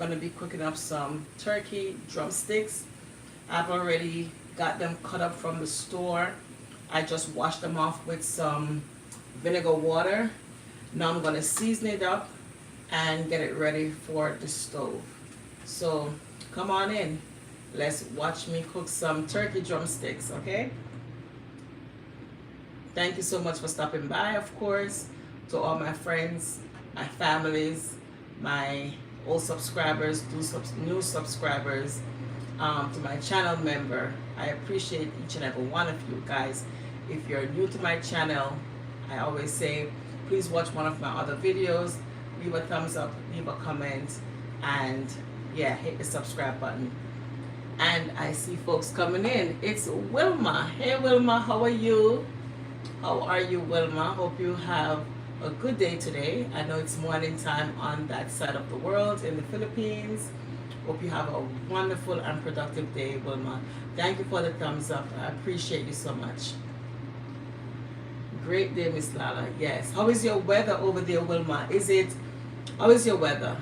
Going to be cooking up some turkey drumsticks. I've already got them cut up from the store. I just washed them off with some vinegar water. Now I'm going to season it up and get it ready for the stove. So come on in. Let's watch me cook some turkey drumsticks, okay? Thank you so much for stopping by, of course, to all my friends, my families, my old subscribers, new subscribers, to my channel member. I appreciate each and every one of you guys. If you're new to my channel, I always say, please watch one of my other videos, leave a thumbs up, leave a comment, and yeah, hit the subscribe button. And I see folks coming in. It's Wilma. Hey Wilma, how are you? How are you, Wilma? Hope you have a good day today. I know it's morning time on that side of the world in the Philippines. Hope you have a wonderful and productive day, Wilma. Thank you for the thumbs up. I appreciate you so much. Great day, Miss Lala. Yes. How is your weather over there, Wilma? How is your weather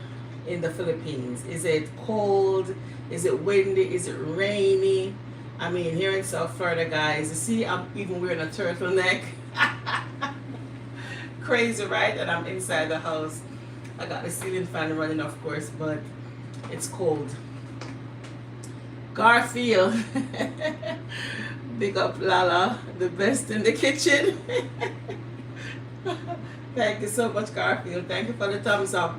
in the Philippines? Is it cold? Is it windy? Is it rainy? I mean, here in South Florida, guys, you see, I'm even wearing a turtleneck. Crazy, right? And I'm inside the house. I got the ceiling fan running, of course, but it's cold. Garfield. Big up, Lala. The best in the kitchen. Thank you so much, Garfield. Thank you for the thumbs up.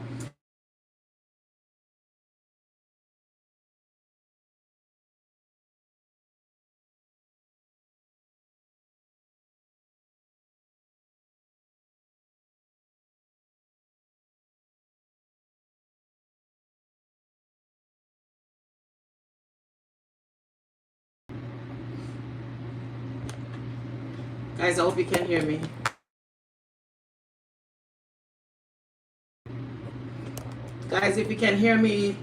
Guys, I hope you can hear me. Guys, if you can hear me,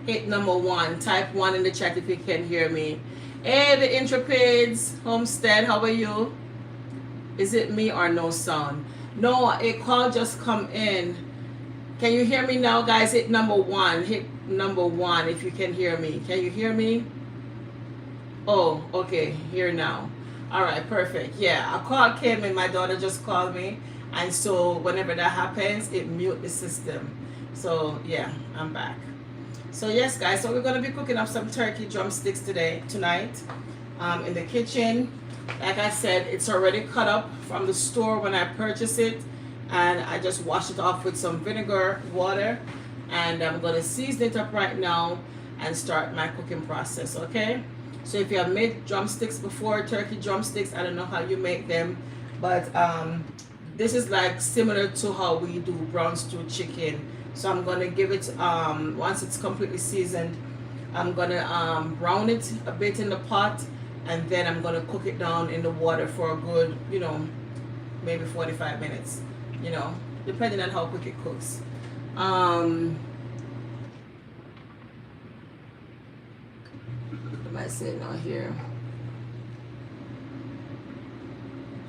hit number 1. Type 1 in the chat if you can hear me. Hey, the Intrepids, Homestead, how are you? Is it me or no sound? No, a call just come in. Can you hear me now, guys? Hit number 1. Hit number 1 if you can hear me. Can you hear me? Oh, okay. Here now. All right, perfect. Yeah, a call came in. My daughter just called me. And so whenever that happens, it mute the system. So, yeah, I'm back. So, yes, guys. So, we're going to be cooking up some turkey drumsticks tonight in the kitchen. Like I said, it's already cut up from the store when I purchased it. And I just washed it off with some vinegar water. And I'm going to season it up right now and start my cooking process, okay? So if you have made drumsticks before, turkey drumsticks, I don't know how you make them, but this is like similar to how we do brown stew chicken. So I'm going to give it, once it's completely seasoned, I'm going to brown it a bit in the pot, and then I'm going to cook it down in the water for a good, maybe 45 minutes, depending on how quick it cooks. What am I saying now here?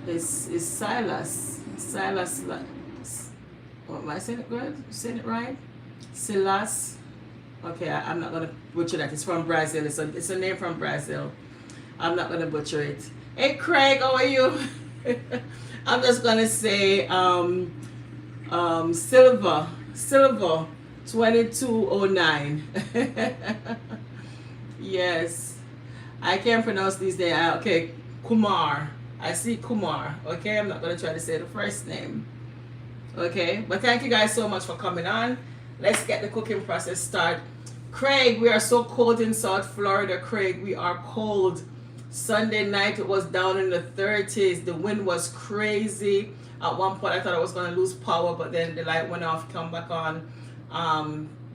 Is Silas. What am I saying it good? Saying it right? Silas. Okay, I'm not gonna butcher that. It's from Brazil. It's a name from Brazil. I'm not gonna butcher it. Hey Craig, how are you? I'm just gonna say Silva 2209. Yes. I can't pronounce these names. Okay, Kumar. I see Kumar. Okay, I'm not going to try to say the first name. Okay, but thank you guys so much for coming on. Let's get the cooking process started. Craig, we are so cold in South Florida. Craig, we are cold. Sunday night it was down in the 30s. The wind was crazy. At one point I thought I was going to lose power, but then the light went off, come back on.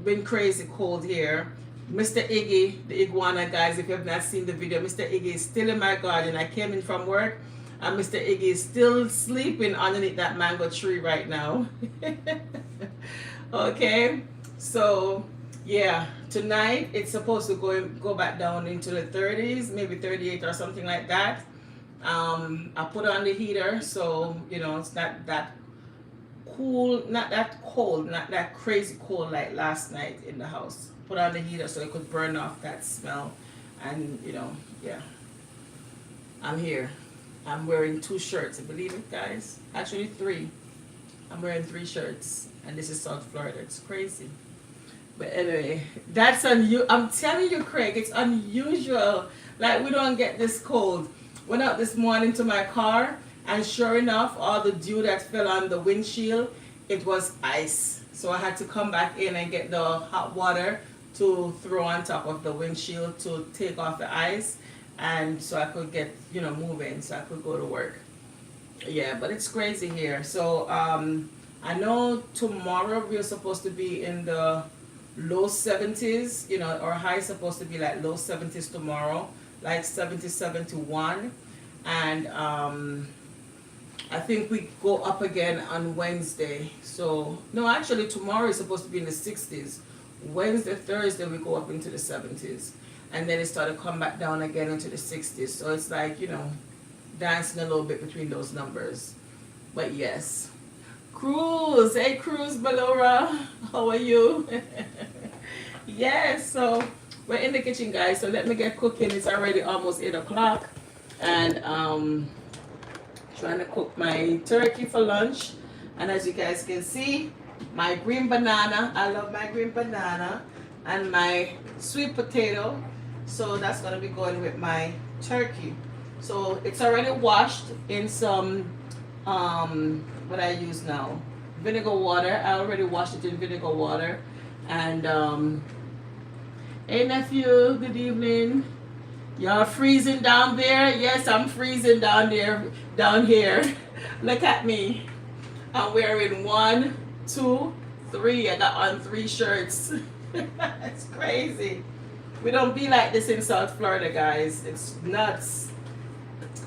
Been crazy cold here. Mr. Iggy, the iguana, guys, if you have not seen the video, Mr. Iggy is still in my garden. I came in from work and Mr. Iggy is still sleeping underneath that mango tree right now. Okay, so yeah, tonight it's supposed to go back down into the 30s, maybe 38 or something like that. I put on the heater, so it's not that cool, not that cold, not that crazy cold like last night in the house. put on the heater so it could burn off that smell. And you know, yeah, I'm here. I'm wearing 2 shirts. Believe it, guys? Actually 3. I'm wearing 3 shirts, and this is South Florida. It's crazy. But anyway, that's I'm telling you, Craig, it's unusual. Like, we don't get this cold. Went out this morning to my car, and sure enough, all the dew that fell on the windshield, it was ice. So I had to come back in and get the hot water to throw on top of the windshield to take off the ice, and so I could get, you know, moving, so I could go to work. Yeah, but it's crazy here. So I know tomorrow we're supposed to be in the low 70s, you know, our high is supposed to be like low 70s tomorrow, like 77 to 1. And I think we go up again on Wednesday. So no, actually tomorrow is supposed to be in the 60s. Wednesday, Thursday we go up into the 70s, and then it started to come back down again into the 60s. So it's like, you know, dancing a little bit between those numbers. But yes, Cruz, hey Cruz Balora, how are you? Yes, so we're in the kitchen, guys, so let me get cooking. It's already almost 8 o'clock, and trying to cook my turkey for lunch. And as you guys can see, my green banana, I love my green banana, and my sweet potato. So that's gonna be going with my turkey. So it's already washed in some what I use now, vinegar water. I already washed it in vinegar water. And hey nephew, good evening. Y'all freezing down there? Yes, I'm freezing down there, down here. Look at me. I'm wearing 1, 2, 3. I got on 3 shirts. It's crazy. We don't be like this in South Florida, guys. It's nuts.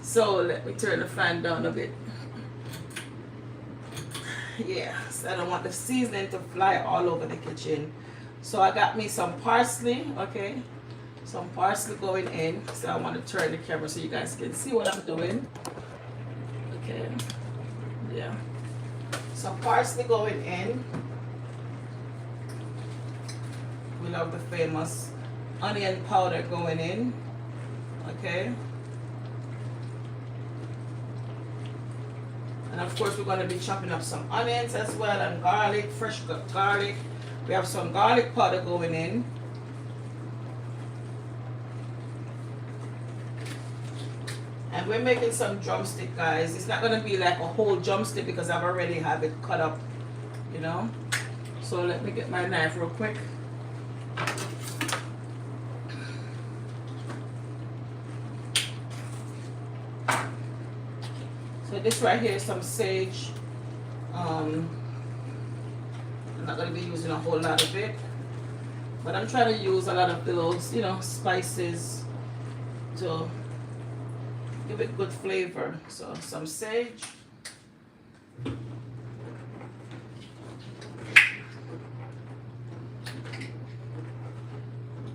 So let me turn the fan down a bit. Yes, I don't want the seasoning to fly all over the kitchen. So I got me some parsley, okay? Some parsley going in. So I want to turn the camera so you guys can see what I'm doing. Okay, yeah. Some parsley going in. We love the famous onion powder going in, okay? And of course we're going to be chopping up some onions as well, and garlic, fresh garlic. We have some garlic powder going in. And we're making some drumstick, guys. It's not going to be like a whole drumstick because I've already have it cut up, you know. So let me get my knife real quick. So this right here is some sage. I'm not going to be using a whole lot of it, but I'm trying to use a lot of those, you know, spices to give it good flavor. So some sage.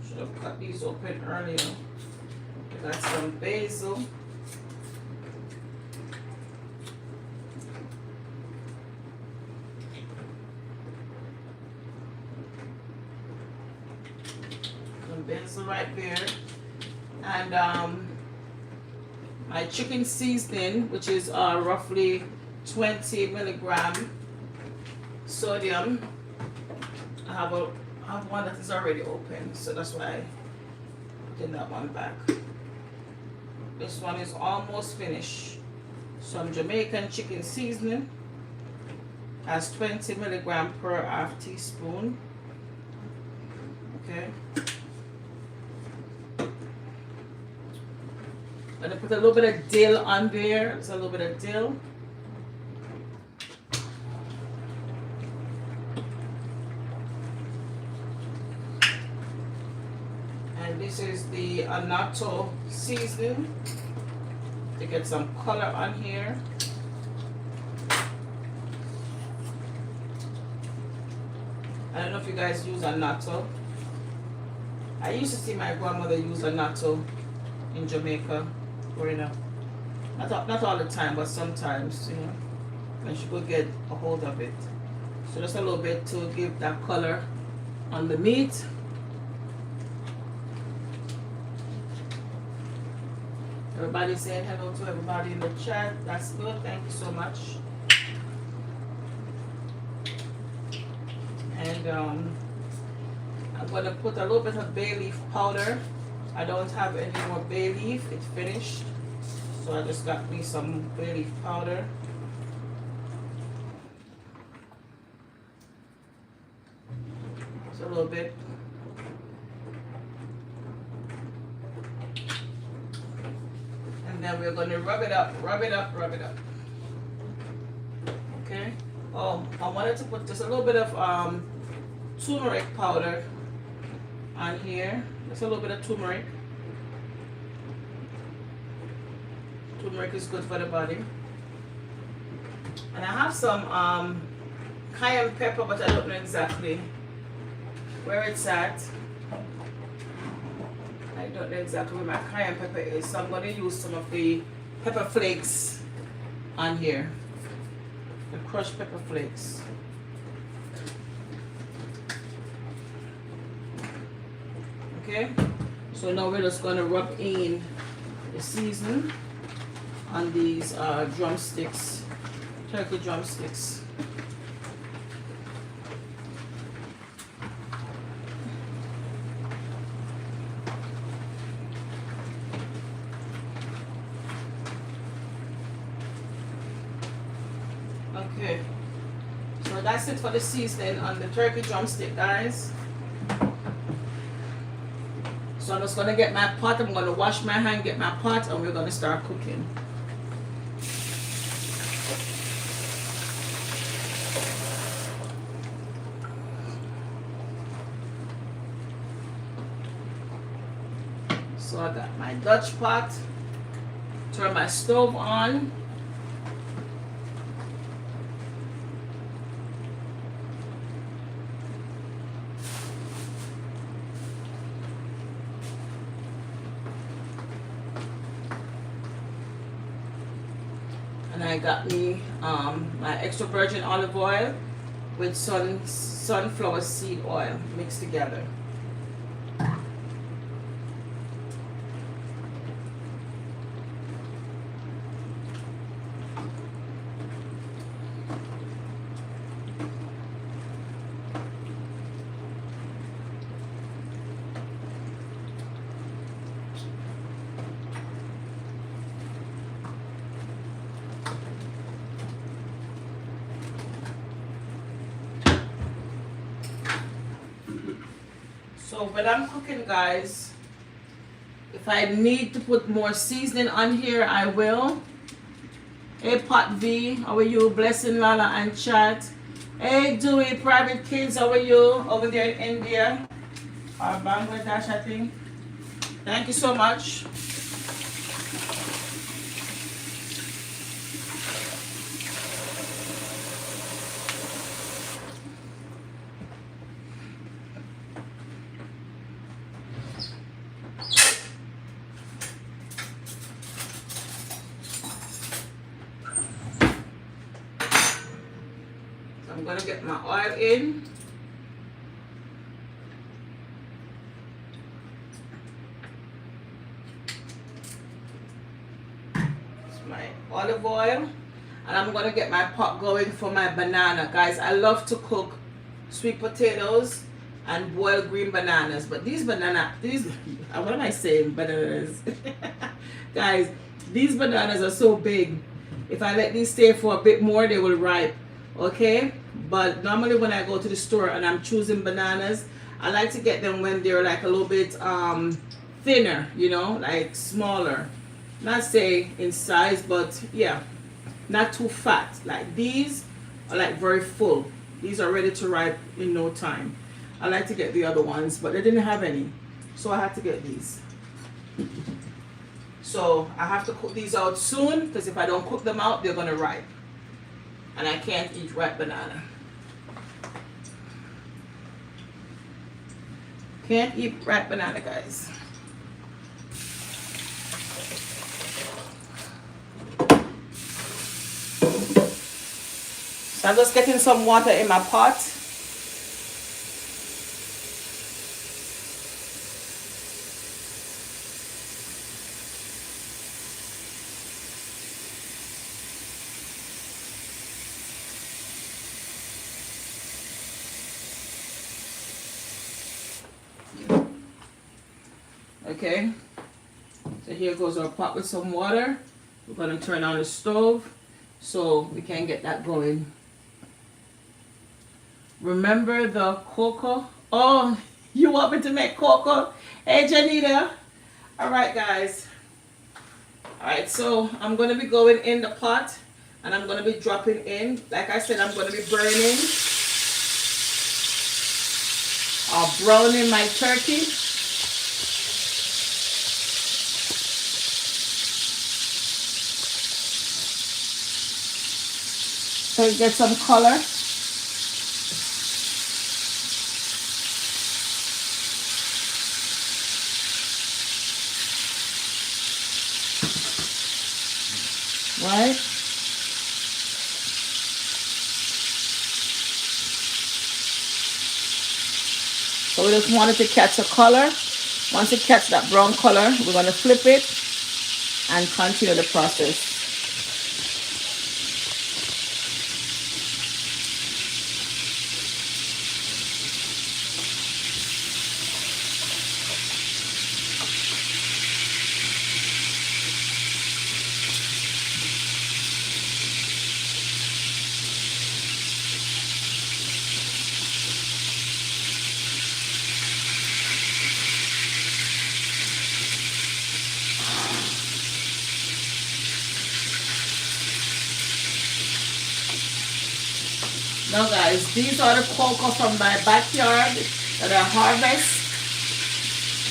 Should have cut these open earlier. We got some basil. Basil right there, and my chicken seasoning, which is roughly 20 milligram sodium. I have one that is already open, so that's why I put that one back. This one is almost finished. Some Jamaican chicken seasoning has 20 milligram per half teaspoon. Okay. I'm going to put a little bit of dill on there. Just a little bit of dill. And this is the annatto seasoning to get some color on here. I don't know if you guys use annatto. I used to see my grandmother use annatto in Jamaica. Growing up. Not all the time, but sometimes, you know, and she could get a hold of it. So just a little bit to give that color on the meat. Everybody saying hello to everybody in the chat. That's good. Thank you so much. And I'm going to put a little bit of bay leaf powder. I don't have any more bay leaf. It's finished. So I just got me some bay leaf powder. Just a little bit. And then we're going to rub it up, rub it up, rub it up. Okay. Oh, I wanted to put just a little bit of turmeric powder on here. Just a little bit of turmeric. Turmeric is good for the body. And I have some cayenne pepper, but I don't know exactly where it's at. I don't know exactly where my cayenne pepper is, so I'm going to use some of the pepper flakes on here. The crushed pepper flakes. Okay, so now we're just going to rub in the seasoning on these drumsticks, turkey drumsticks. Okay, so that's it for the seasoning on the turkey drumstick, guys. So I'm just going to get my pot. I'm going to wash my hand, get my pot, and we're going to start cooking. So I got my Dutch pot. Turn my stove on. And I got me my extra virgin olive oil with sunflower seed oil mixed together. So when I'm cooking, guys, if I need to put more seasoning on here, I will. Hey Pot V, how are you? Blessing Lala and chat. Hey Dewey, private kids, how are you? Over there in India or Bangladesh, I think. Thank you so much. I'm going to get my oil in. It's my olive oil. And I'm going to get my pot going for my banana. Guys, I love to cook sweet potatoes and boiled green bananas. But these what am I saying? Bananas. Guys, these bananas are so big. If I let these stay for a bit more, they will ripe. Okay? But normally when I go to the store and I'm choosing bananas, I like to get them when they're like a little bit thinner, you know, like smaller. Not say in size, but yeah, not too fat. Like these are like very full. These are ready to ripe in no time. I like to get the other ones, but they didn't have any, so I had to get these. So I have to cook these out soon, because if I don't cook them out, they're gonna ripe. And I can't eat ripe banana. Can't eat ripe banana, guys. So I'm just getting some water in my pot. Okay, so here goes our pot with some water. We're going to turn on the stove so we can get that going. Remember the cocoa? Oh, you want me to make cocoa? Hey, Janita. All right, guys. All right, so I'm going to be going in the pot and I'm going to be dropping in. Like I said, I'm going to be burning or browning my turkey. So it gets some color. Right? So we just want it to catch a color. Once it catches that brown color, we're going to flip it and continue the process. Now guys, these are the cocoa from my backyard that I harvest.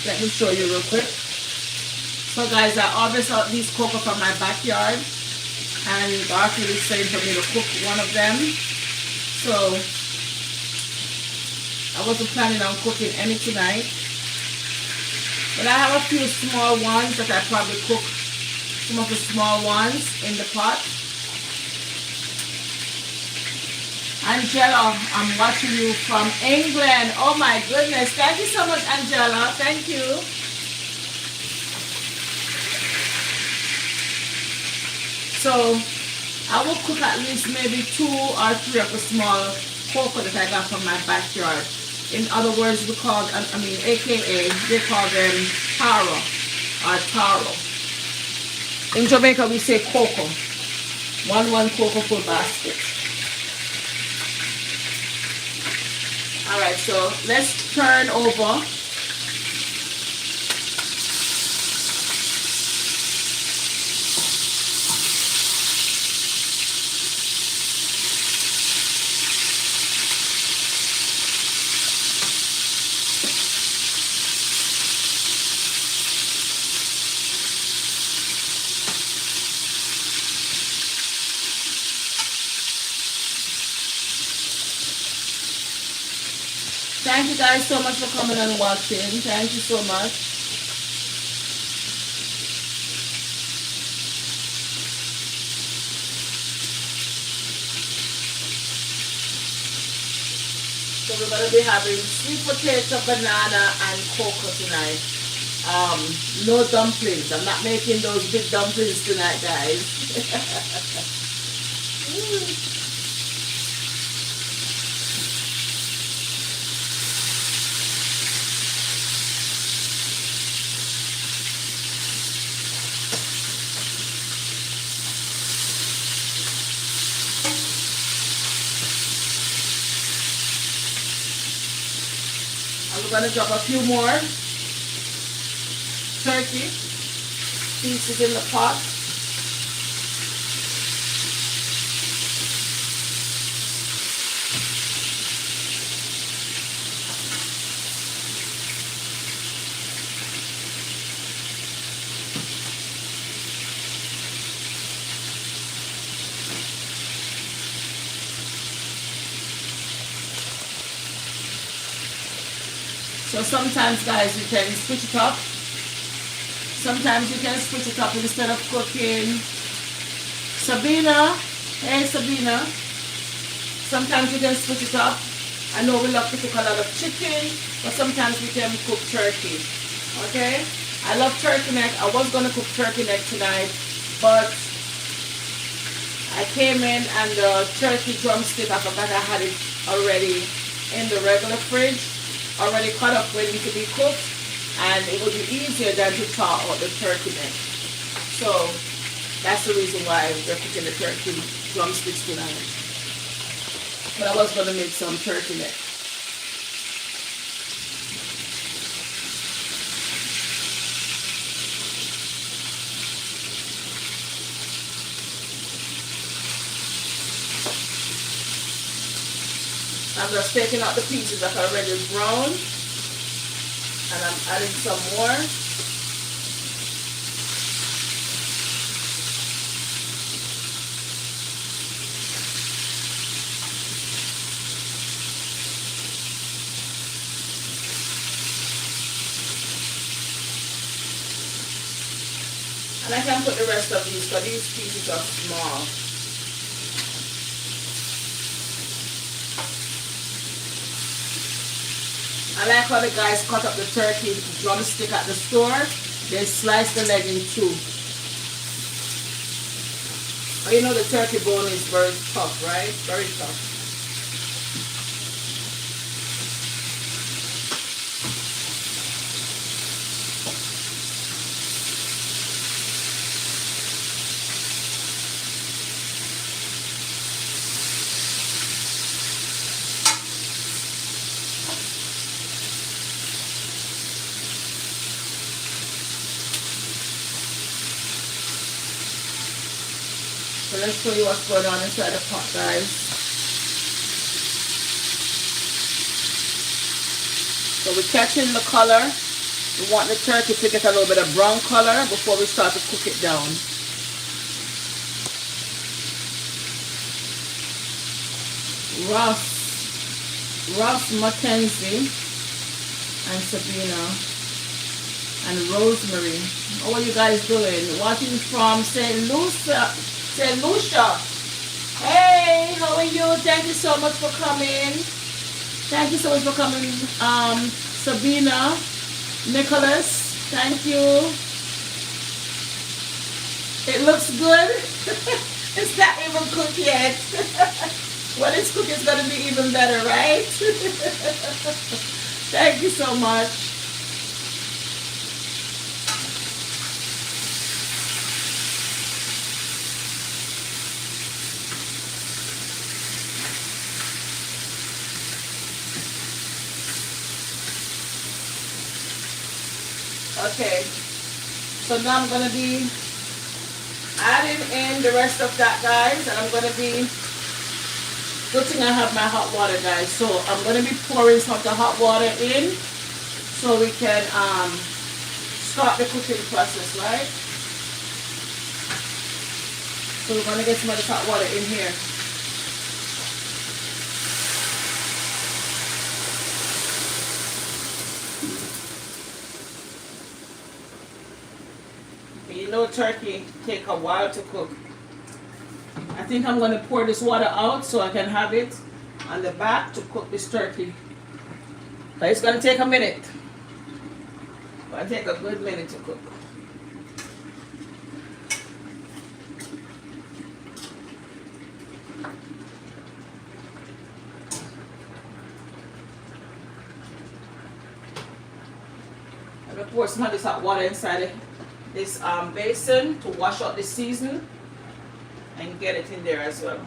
Let me show you real quick. So guys, I harvest out these cocoa from my backyard and Arthur is saying for me to cook one of them. So I wasn't planning on cooking any tonight. But I have a few small ones that I probably cook some of the small ones in the pot. Angela, I'm watching you from England. Oh my goodness. Thank you so much, Angela. Thank you. So, I will cook at least maybe 2 or 3 of the small cocoa that I got from my backyard. In other words, we call, AKA, they call them taro or taro. In Jamaica, we say cocoa. One cocoa full basket. Alright, so let's turn over. Thank you guys so much for coming and watching. Thank you so much. So we're going to be having sweet potato, banana, and cocoa tonight. No dumplings. I'm not making those big dumplings tonight, guys. I'm going to drop a few more turkey pieces in the pot. So sometimes, guys, you can switch it up. Sometimes you can switch it up instead of cooking. Sabina, hey Sabina. Sometimes you can switch it up. I know we love to cook a lot of chicken, but sometimes we can cook turkey. Okay? I love turkey neck. I was going to cook turkey neck tonight, but I came in and the turkey drumstick, I forgot I had it already in the regular fridge. Already cut up, waiting to be cooked, and it would be easier than to thaw out the turkey neck. So that's the reason why we're cooking the turkey drumsticks tonight. But I was gonna make some turkey neck. I'm just taking out the pieces that are already brown, and I'm adding some more. And I can put the rest of these, because these pieces are small. I like how the guys cut up the turkey drumstick at the store. They slice the leg in two. But you know the turkey bone is very tough, right? Very tough. So let's show you what's going on inside the pot, guys. So we're catching the color. We want the turkey to get a little bit of brown color before we start to cook it down. Ross Mackenzie and Sabina and Rosemary. How are you guys doing? Watching from St. Lucia. St. Lucia. Hey, how are you? Thank you so much for coming. Thank you so much for coming, Sabina, Nicholas. Thank you. It looks good. It's not even cooked yet. When it's cooked, it's going to be even better, right? Thank you so much. Okay, so now I'm going to be adding in the rest of that, guys, and I'm going to be, good thing I have my hot water, guys, so I'm going to be pouring some of the hot water in so we can start the cooking process, right? So we're going to get some of this hot water in here. You know, turkey take a while to cook. I think I'm going to pour this water out so I can have it on the back to cook this turkey. But it's going to take a minute. It's going to take a good minute to cook. I'm going to pour some of this hot water inside this basin to wash out the season and get it in there as well.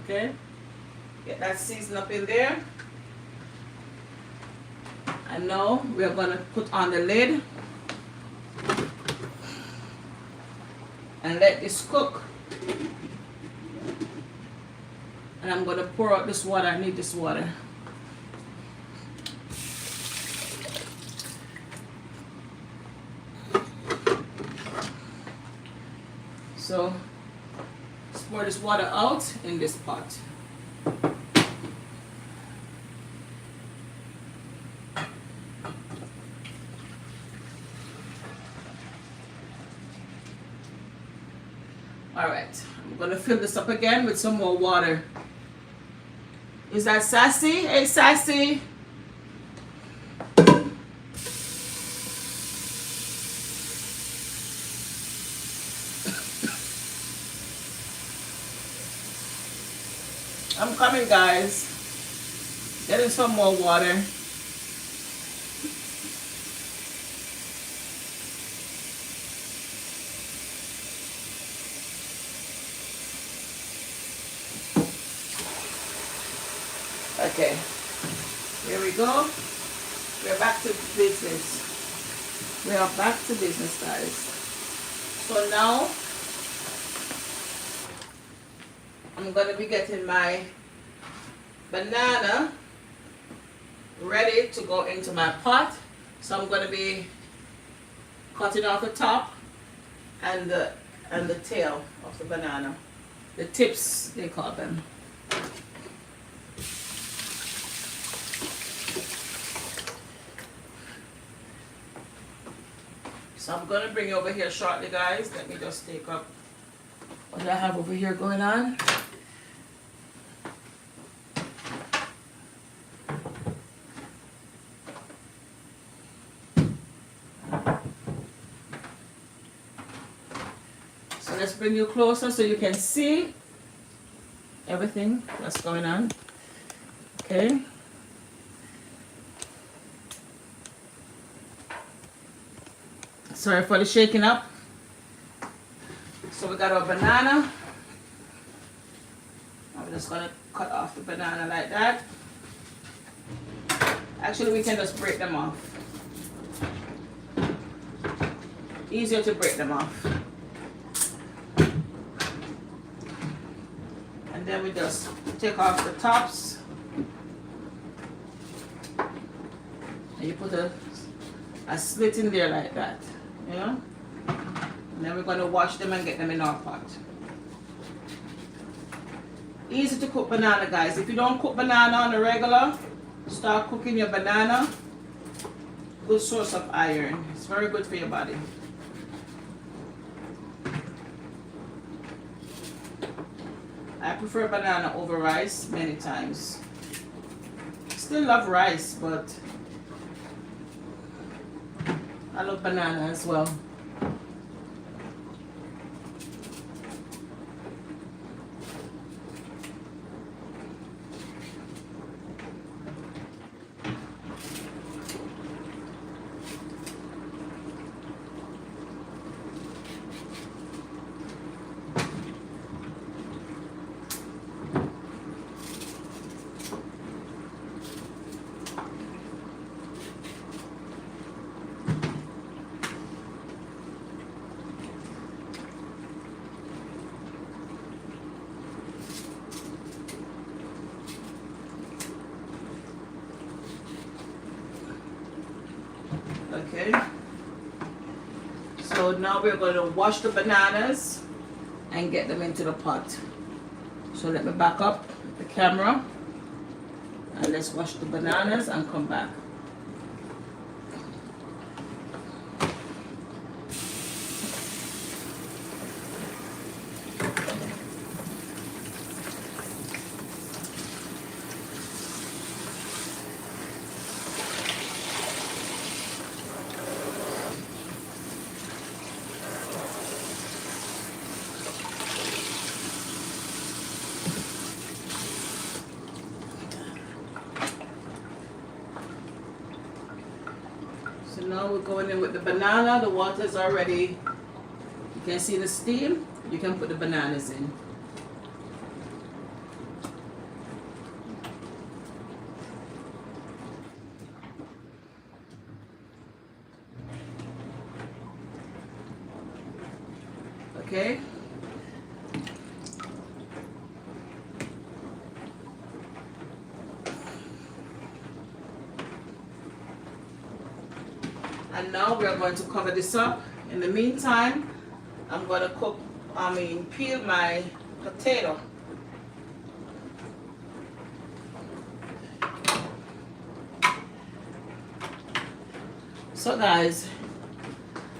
Okay, get that season up in there. And now we're going to put on the lid and let this cook. And I'm going to pour out this water. I need this water. So let's pour this water out in this pot. All right, I'm going to fill this up again with some more water. Is that Sassy? Hey, Sassy. I'm coming, guys. Getting some more water. Okay, here we go. We're back to business. We are back to business, guys. So now I'm going to be getting my banana ready to go into my pot. So I'm going to be cutting off the top and the tail of the banana. The tips, they call them. So I'm going to bring you over here shortly, guys. Let me just take up what I have over here going on. So let's bring you closer so you can see everything that's going on. Okay. Sorry for the shaking up. So we got our banana. I'm just gonna cut off the banana like that. Actually, we can just break them off. Easier to break them off. And then we just take off the tops. And you put a slit in there like that. You know? And then we're going to wash them and get them in our pot. Easy to cook banana, guys. If you don't cook banana on the regular, start cooking your banana. Good source of iron. It's very good for your body. I prefer banana over rice many times. Still love rice, but I love banana as well. Okay, so now we're going to wash the bananas and get them into the pot. So let me back up the camera and let's wash the bananas and come back. So now we're going in with the banana. The water's already, you can see the steam. You can put the bananas in. Okay. And now we're going to cover this up. In the meantime, I'm going to peel my potato. So guys,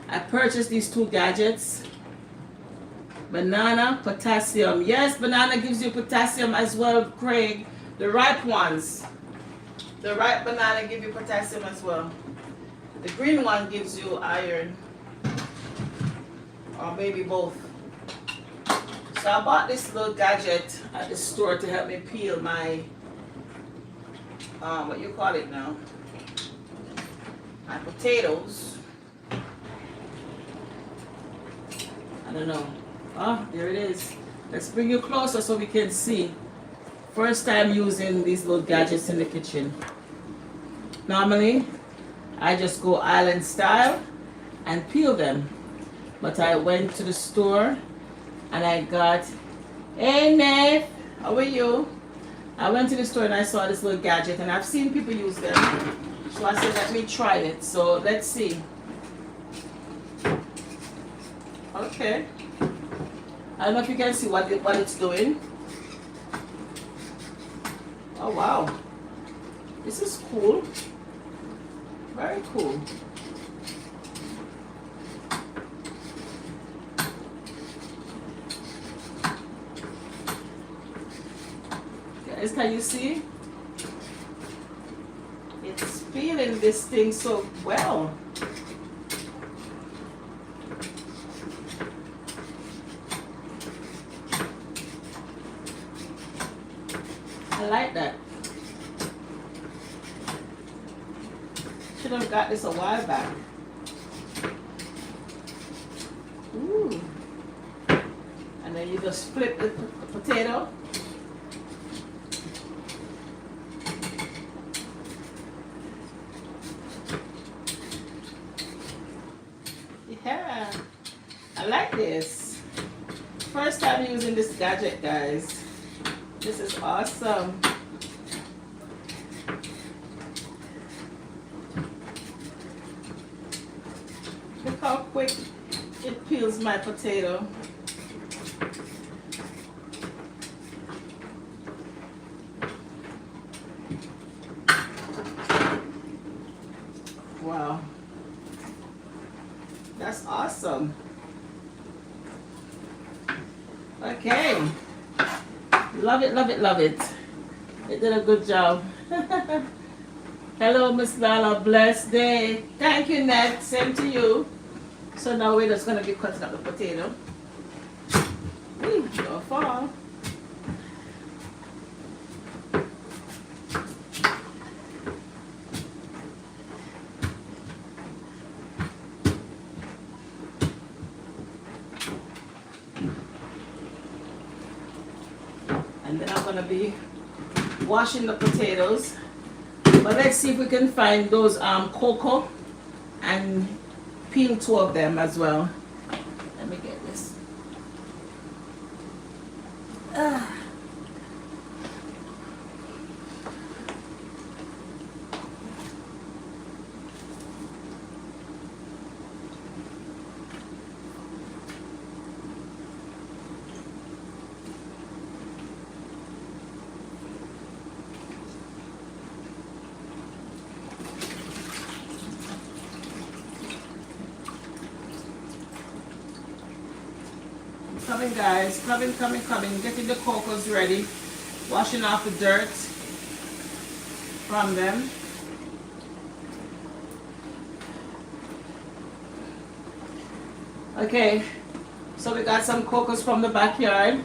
I purchased these two gadgets. Banana, potassium. Yes, banana gives you potassium as well, Craig. The ripe ones. The ripe banana give you potassium as well. The green one gives you iron, or maybe both. So I bought this little gadget at the store to help me peel my, what you call it now? My potatoes. I don't know. Oh, there it is. Let's bring you closer so we can see. First time using these little gadgets in the kitchen. Normally, I just go island style and peel them. But I went to the store and I got, hey Nate, how are you? I went to the store and I saw this little gadget and I've seen people use them. So I said, let me try it. So let's see. Okay. I don't know if you can see what it's doing. Oh wow. This is cool. Very cool. Guys, can you see? It's peeling this thing so well. I like that. Should have got this a while back. Ooh. And then you just flip the potato. Yeah, I like this. First time using this gadget, guys. This is awesome. Look how quick it peels my potato. Wow. That's awesome. Okay. Love it, love it, love it. It did a good job. Hello, Miss Lala. Blessed day. Thank you, Ned. Same to you. So now we're just going to be cutting up the potato. Ooh, don't fall. And then I'm going to be washing the potatoes. But let's see if we can find those cocoa and peel 2 of them as well. Let me get this. Coming, guys, coming. Getting the cocoas ready. Washing off the dirt from them. Okay, so we got some cocoas from the backyard.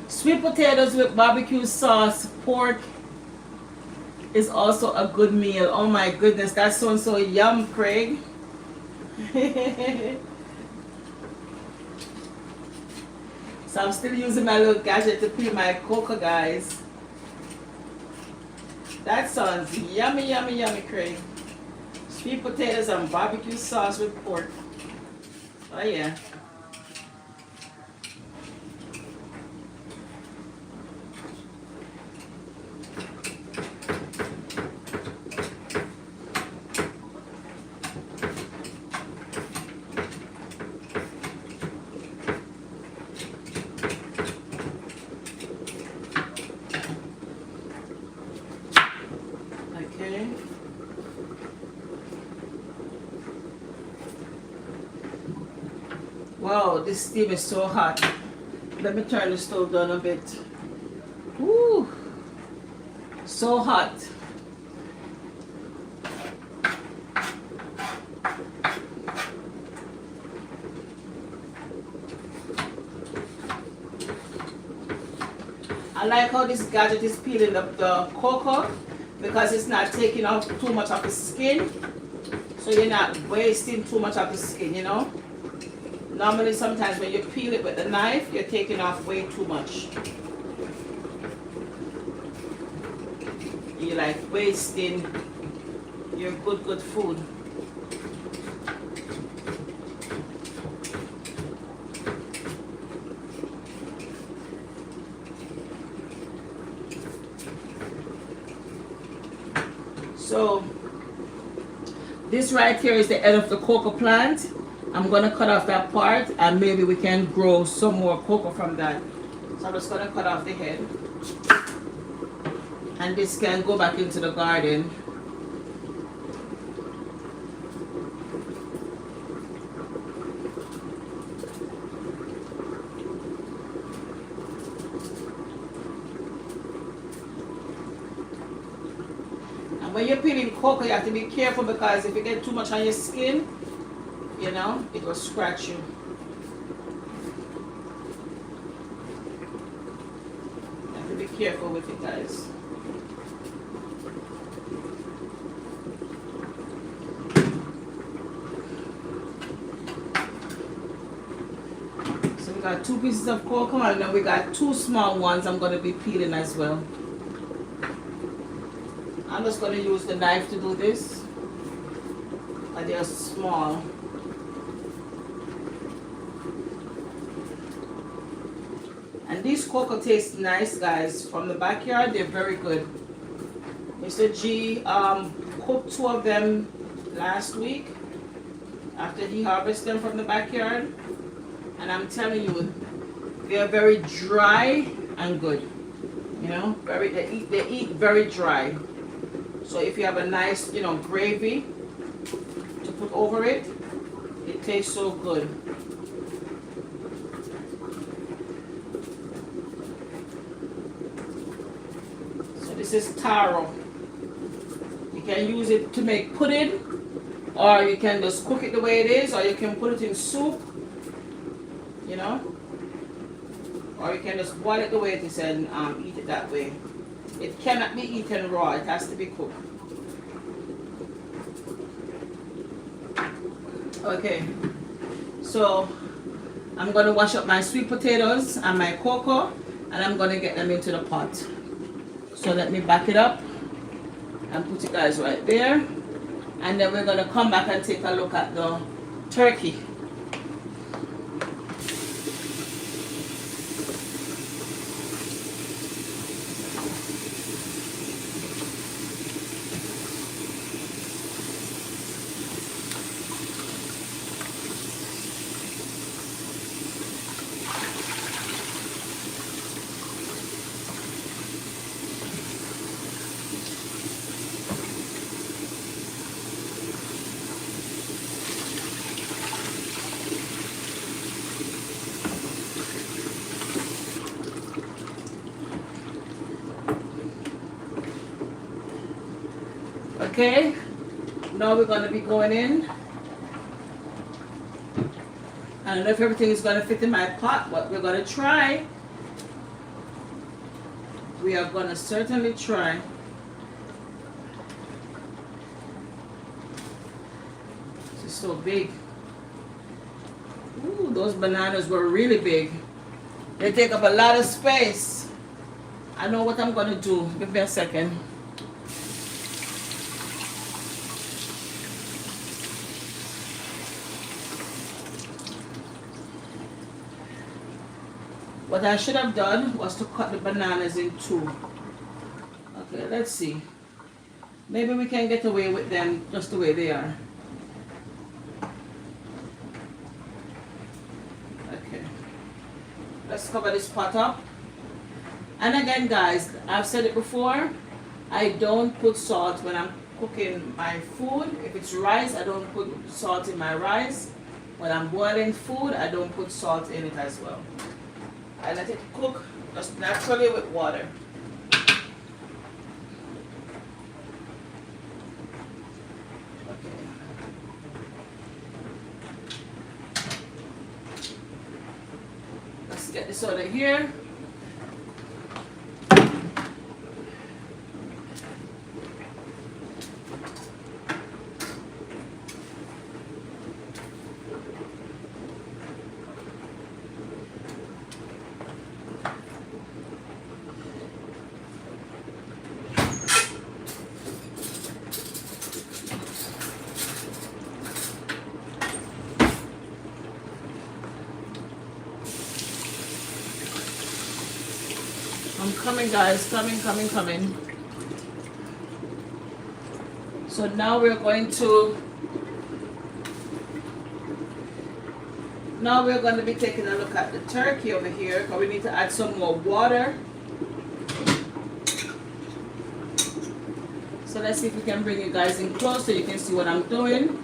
Sweet potatoes with barbecue sauce, pork is also a good meal. Oh my goodness, that sounds so yum, Craig. So I'm still using my little gadget to peel my cocoa, guys. That sounds yummy, yummy, yummy, Craig. Sweet potatoes and barbecue sauce with pork. Oh yeah. Okay. Wow, this steam is so hot. Let me turn the stove down a bit. Woo! So hot. I like how this gadget is peeling the cocoa because it's not taking off too much of the skin. So you're not wasting too much of the skin, you know. Normally sometimes when you peel it with the knife, you're taking off way too much. You're like wasting your good food. So this right here is the end of the cocoa plant. I'm gonna cut off that part and maybe we can grow some more cocoa from that. So I'm just gonna cut off the head. And this can go back into the garden. When you're peeling cocoa, you have to be careful because if you get too much on your skin, you know, it will scratch you. You have to be careful with it, guys. So we got 2 pieces of cocoa and then we got 2 small ones I'm going to be peeling as well. I'm just going to use the knife to do this. And they're small. And these cocoa taste nice, guys. From the backyard, they're very good. Mr. G cooked 2 of them last week after he harvested them from the backyard. And I'm telling you, they're very dry and good. You know, they eat very dry. So if you have a nice, you know, gravy to put over it, it tastes so good. So this is taro. You can use it to make pudding, or you can just cook it the way it is, or you can put it in soup, you know, or you can just boil it the way it is and eat it that way. It cannot be eaten raw, it has to be cooked. Okay, so I'm going to wash up my sweet potatoes and my cocoa and I'm going to get them into the pot. So let me back it up and put it guys right there. And then we're going to come back and take a look at the turkey. Okay, now we're going to be going in. I don't know if everything is going to fit in my pot, but we're going to try. We are going to certainly try. This is so big. Ooh, those bananas were really big. They take up a lot of space. I know what I'm going to do. Give me a second. What I should have done was to cut the bananas in 2. Okay, let's see. Maybe we can get away with them just the way they are. Okay. Let's cover this pot up. And again, guys, I've said it before, I don't put salt when I'm cooking my food. If it's rice, I don't put salt in my rice. When I'm boiling food, I don't put salt in it as well. I let it cook just naturally with water. Okay. Let's get this out of here. coming, guys. Coming. So now we're going to be taking a look at the turkey over here, because we need to add some more water. So let's see if we can bring you guys in close so you can see what I'm doing.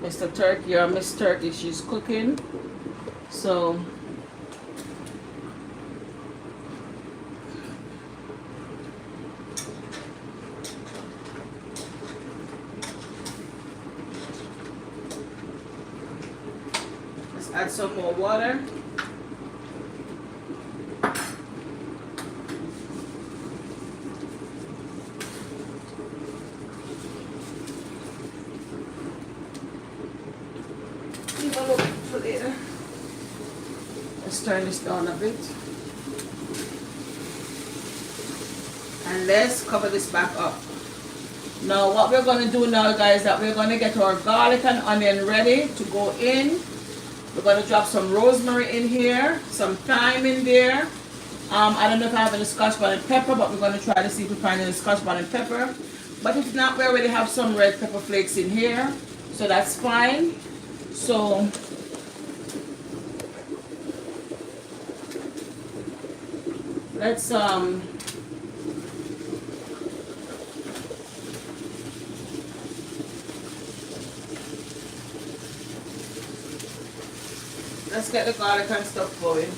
Mr. Turkey or Miss Turkey, she's cooking. So let's add some more water. Let's turn this down a bit. And let's cover this back up. Now what we're going to do now, guys, that we're going to get our garlic and onion ready to go in. We're going to drop some rosemary in here, some thyme in there. I don't know if I have any scotch bonnet pepper, but we're going to try to see if we find any scotch bonnet pepper. But if not, we already have some red pepper flakes in here, so that's fine. So let's get the garlic and stuff going.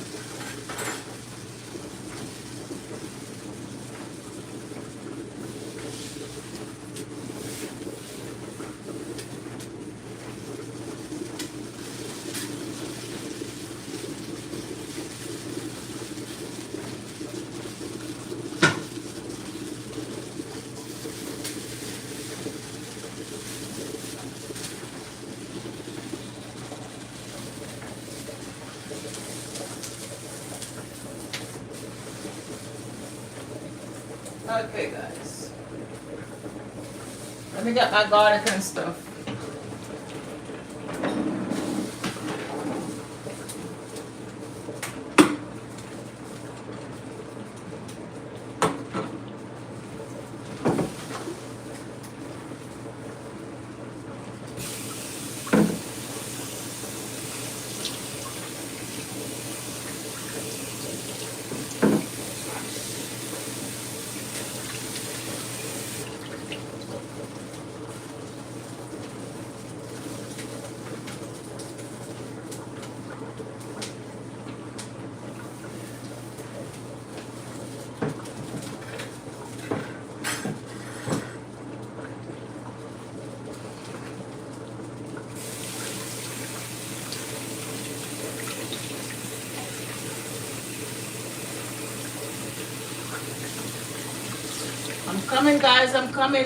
Okay, guys. Let me get my garlic and stuff. I'm coming, guys. I'm coming.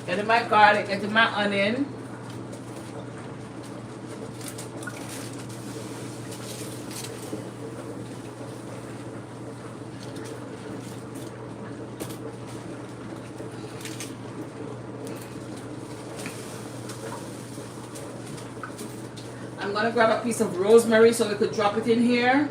Getting my garlic, getting my onion. I'm gonna grab a piece of rosemary so we could drop it in here.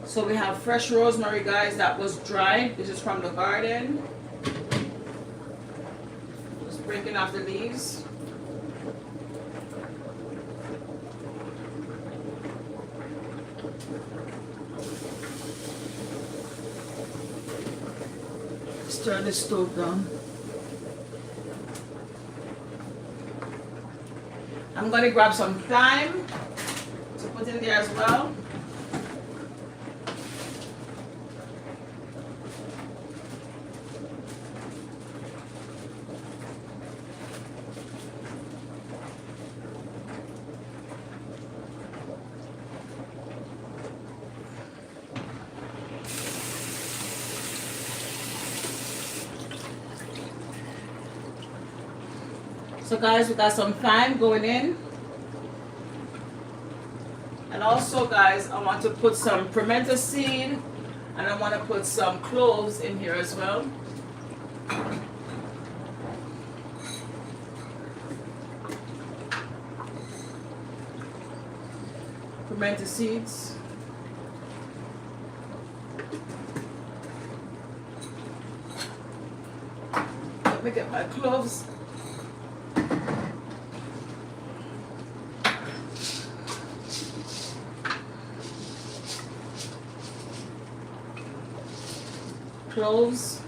So we have fresh rosemary, guys, that was dry. This is from the garden. Just breaking off the leaves. Let's turn the stove down. I'm going to grab some thyme to put in there as well. So guys, we got some thyme going in. And also guys, I want to put some pimento seed and I want to put some cloves in here as well. Pimento seeds. Let me get my cloves. Cloves.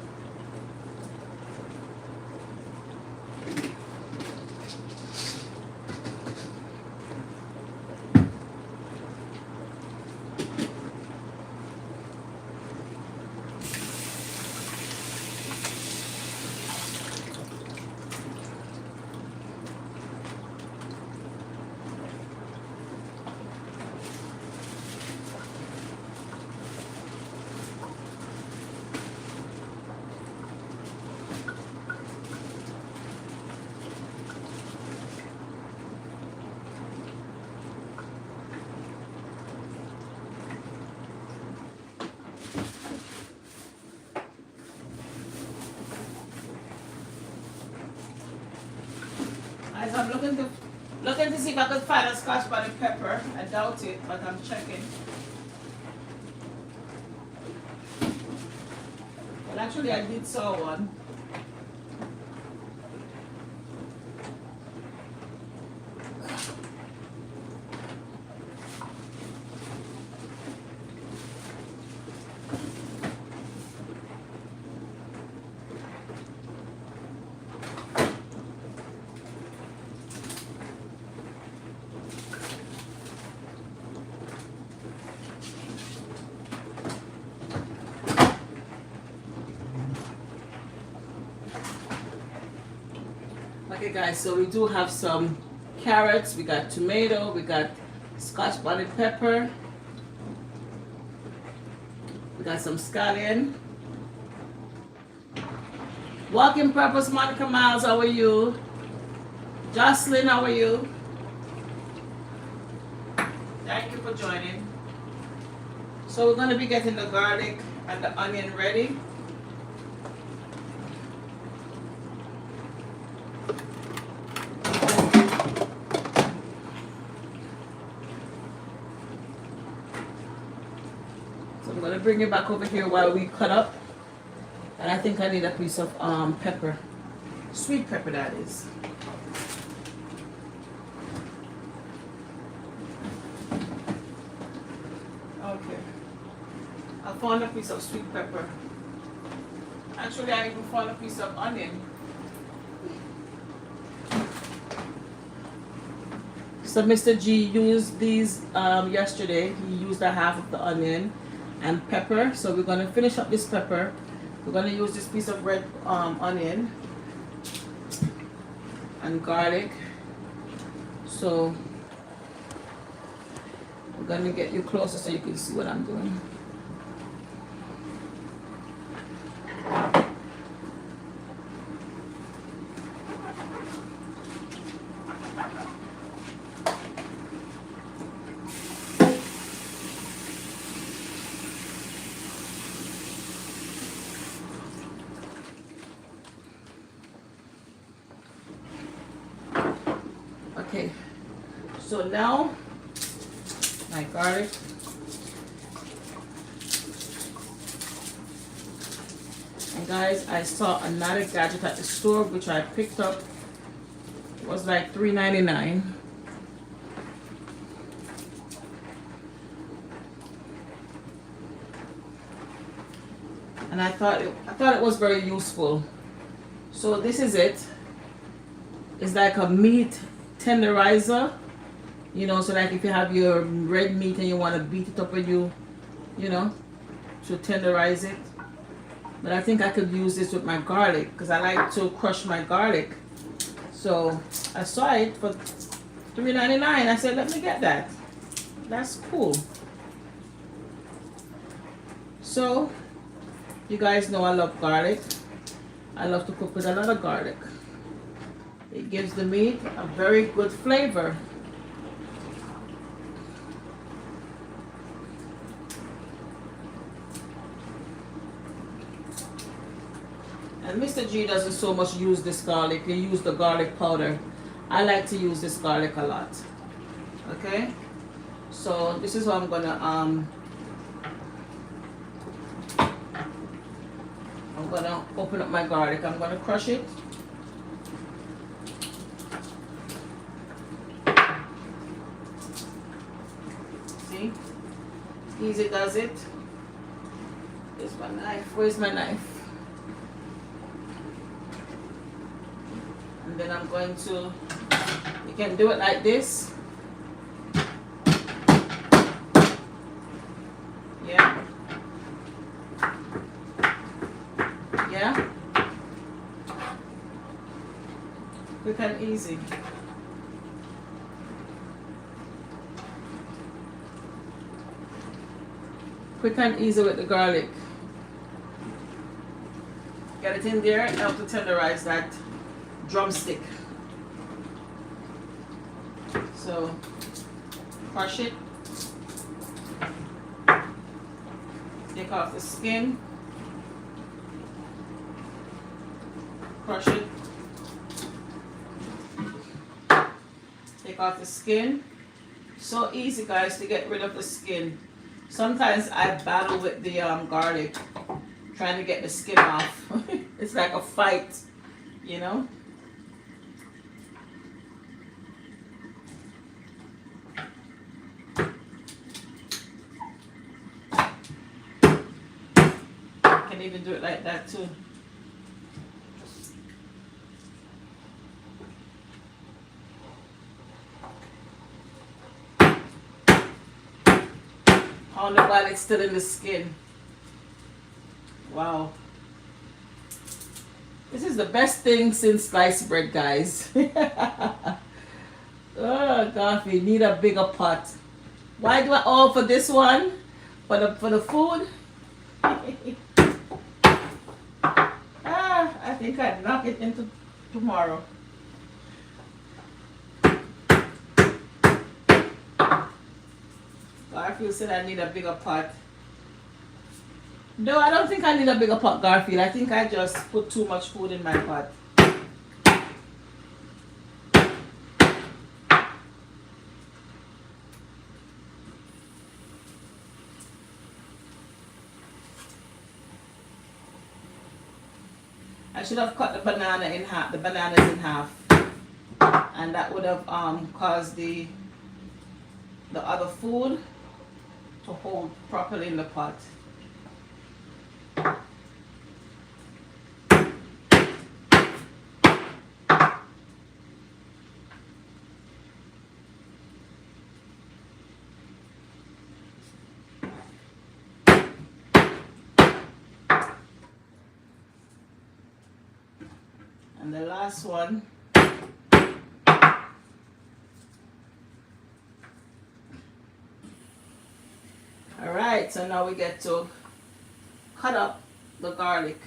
Guys, I'm looking to see if I could find a Scotch bonnet pepper. I doubt it, but I'm checking. Well, actually, I did saw one. Okay guys, so we do have some carrots, we got tomato, we got Scotch bonnet pepper, we got some scallion. Walking Purpose, Monica Miles, how are you? Jocelyn, how are you? Thank you for joining. So we're going to be getting the garlic and the onion ready. So I'm going to bring it back over here while we cut up. And I think I need a piece of pepper. Sweet pepper, that is. Okay. I found a piece of sweet pepper. Actually, I even found a piece of onion. So Mr. G used these yesterday. He used a half of the onion and pepper. So we're going to finish up this pepper. We're going to use this piece of red onion and garlic. So we're going to get you closer so you can see what I'm doing. Okay, so now my garlic. And guys, I saw another gadget at the store which I picked up. It was like $3.99. And I thought it was very useful. So this is it. It's like a meat tenderizer, you know, so like if you have your red meat and you want to beat it up with you know, to tenderize it. But I think I could use this with my garlic because I like to crush my garlic. So I saw it for $3.99. I said, let me get that. That's cool. So you guys know I love garlic. I love to cook with a lot of garlic. It gives the meat a very good flavor. And Mr. G doesn't so much use this garlic. He use the garlic powder. I like to use this garlic a lot. Okay? So this is how I'm gonna open up my garlic. I'm gonna crush it. See? Easy does it. Here's my knife. Where's my knife? And then I'm going to, you can do it like this. Yeah. Yeah. Quick and easy. Quick and easy with the garlic. Get it in there, help to tenderize that drumstick. So crush it, take off the skin, crush it, take off the skin. So easy, guys, to get rid of the skin. Sometimes I battle with the garlic, trying to get the skin off. It's like a fight, you know. Can even do it like that too. On the while it's still in the skin. Wow. This is the best thing since sliced bread, guys. Oh, coffee. Need a bigger pot. Why do I? Oh, for this one? For the food? I think I'd knock it into tomorrow. Garfield said I need a bigger pot. No, I don't think I need a bigger pot, Garfield. I think I just put too much food in my pot. I should have cut the banana in half, the bananas in half, and that would have caused the other food to hold properly in the pot. And the last one, all right, so now we get to cut up the garlic.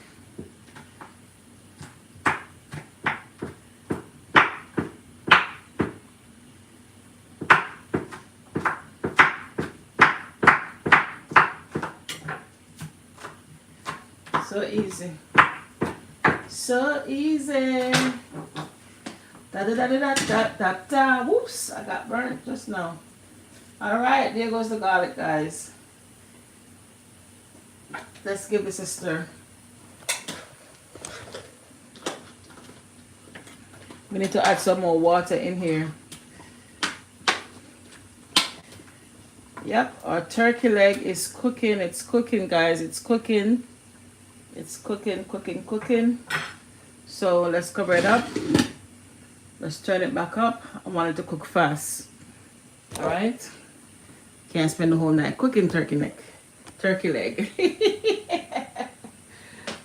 So easy. So easy. Da da da da da da da. Whoops! I got burnt just now. All right, there goes the garlic, guys. Let's give this a stir. We need to add some more water in here. Yep, our turkey leg is cooking. It's cooking, guys. It's cooking. It's cooking, cooking, cooking. So let's cover it up. Let's turn it back up. I want it to cook fast. All right. Can't spend the whole night cooking turkey neck. Turkey leg.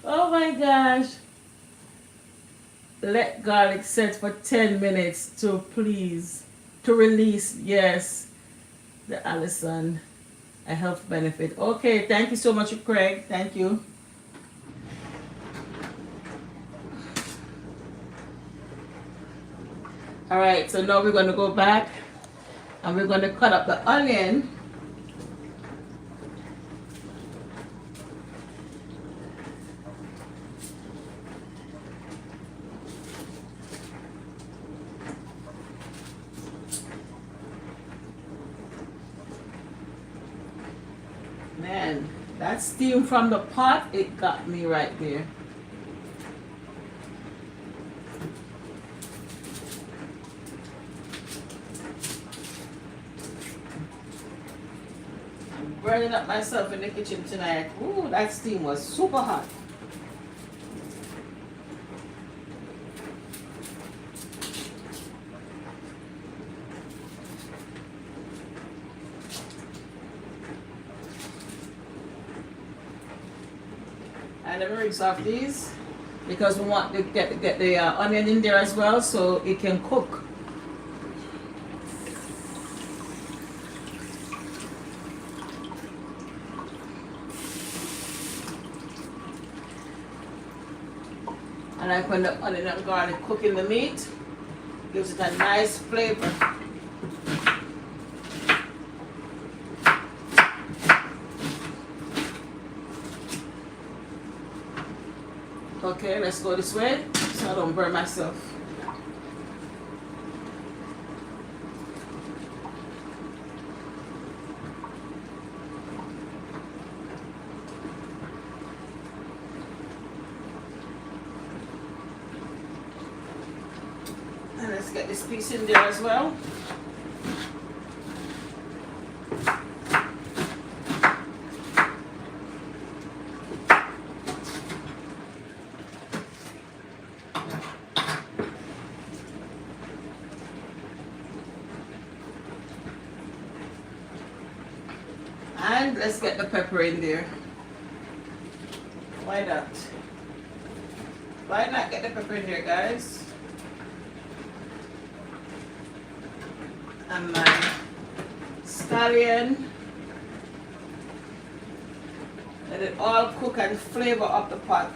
Oh my gosh. Let garlic set for 10 minutes to release, yes, the Allison, a health benefit. Okay, thank you so much, Craig. Thank you. All right, so now we're going to go back and we're going to cut up the onion. Man, that steam from the pot, it got me right there. I'm burning up myself in the kitchen tonight. Ooh, that steam was super hot. And let me rinse off these because we want to get the onion in there as well so it can cook. I like when the onion and garlic cook in the meat, gives it a nice flavor. Okay, let's go this way so I don't burn myself. And let's get this piece in there as well. And let's get the pepper in there. Why not? Why not get the pepper in there, guys? And my scallion. Let it all cook and flavor up the pot.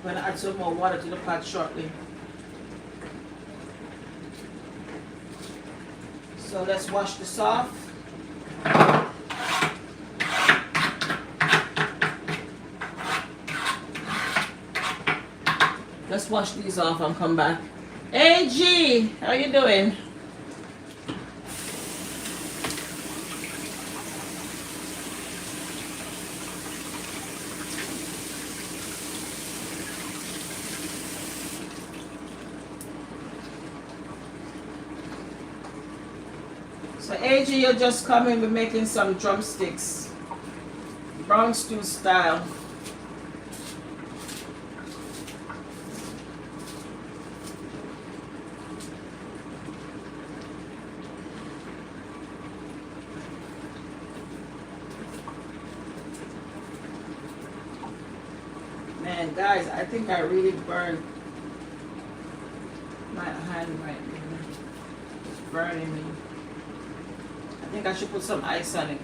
I'm going to add some more water to the pot shortly. So let's wash this off. Let's wash these off and come back. Hey G, how you doing? So AG, you're just coming, we're making some drumsticks. Brown stew style. Man, guys, I think I really burned my hand right now. It's burning me. I think I should put some ice on it.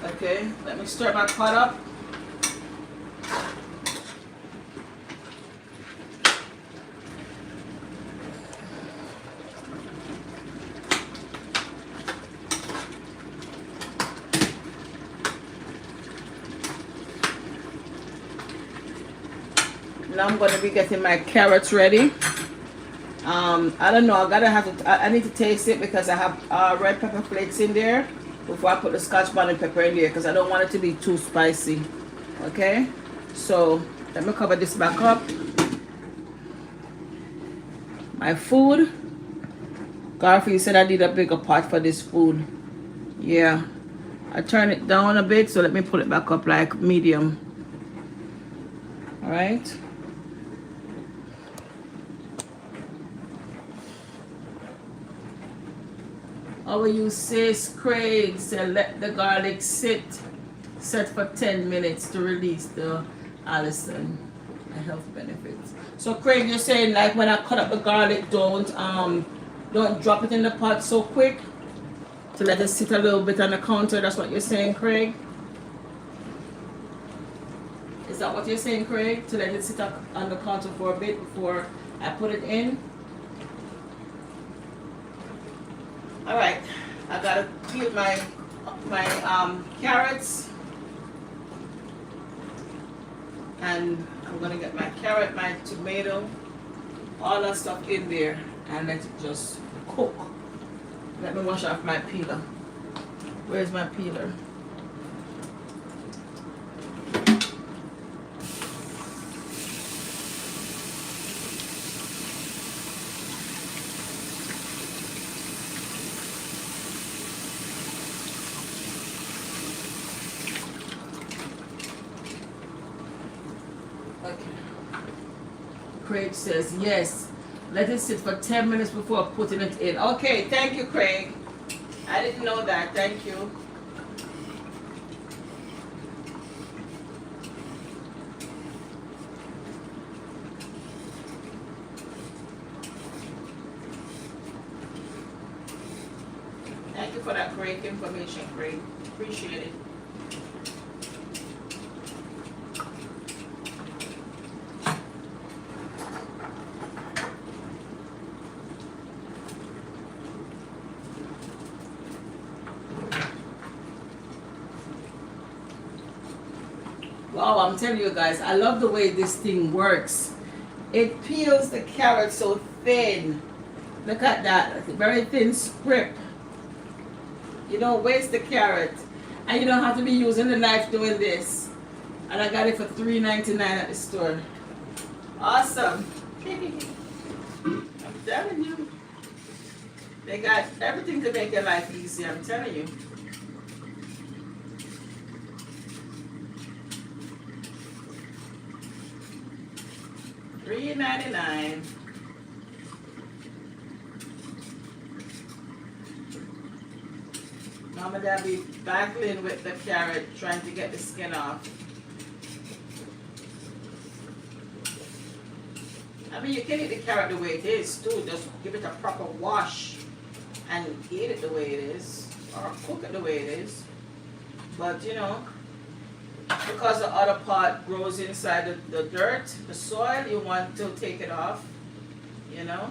Okay, let me stir my pot up. Now I'm going to be getting my carrots ready. I don't know, I need to taste it because I have red pepper flakes in there before I put the Scotch bonnet pepper in there because I don't want it to be too spicy. Okay, so let me cover this back up. My food. Garfield said I need a bigger pot for this food. Yeah, I turn it down a bit, so let me put it back up like medium. All right. Our you sis Craig said let the garlic set for 10 minutes to release the Allison. and health benefits. So Craig, you're saying like when I cut up the garlic, don't drop it in the pot so quick, to let it sit a little bit on the counter. That's what you're saying, Craig? Is that what you're saying, Craig? To let it sit up on the counter for a bit before I put it in? All right, I gotta peel my carrots, and I'm gonna get my carrot, my tomato, all that stuff in there, and let it just cook. Let me wash off my peeler. Where's my peeler? Craig says yes. Let it sit for 10 minutes before putting it in. Okay, thank you, Craig. I didn't know that. Thank you. Thank you for that great information, Craig. Appreciate it. Wow, I'm telling you guys, I love the way this thing works. It peels the carrot so thin. Look at that, very thin strip. You don't waste the carrot. And you don't have to be using the knife doing this. And I got it for $3.99 at the store. Awesome. I'm telling you. They got everything to make your life easy, I'm telling you. $3.99. Mama Dad be battling with the carrot, trying to get the skin off. I mean, you can eat the carrot the way it is too. Just give it a proper wash and eat it the way it is, or cook it the way it is. But you know, because the other part grows inside the dirt, the soil, you want to take it off, you know.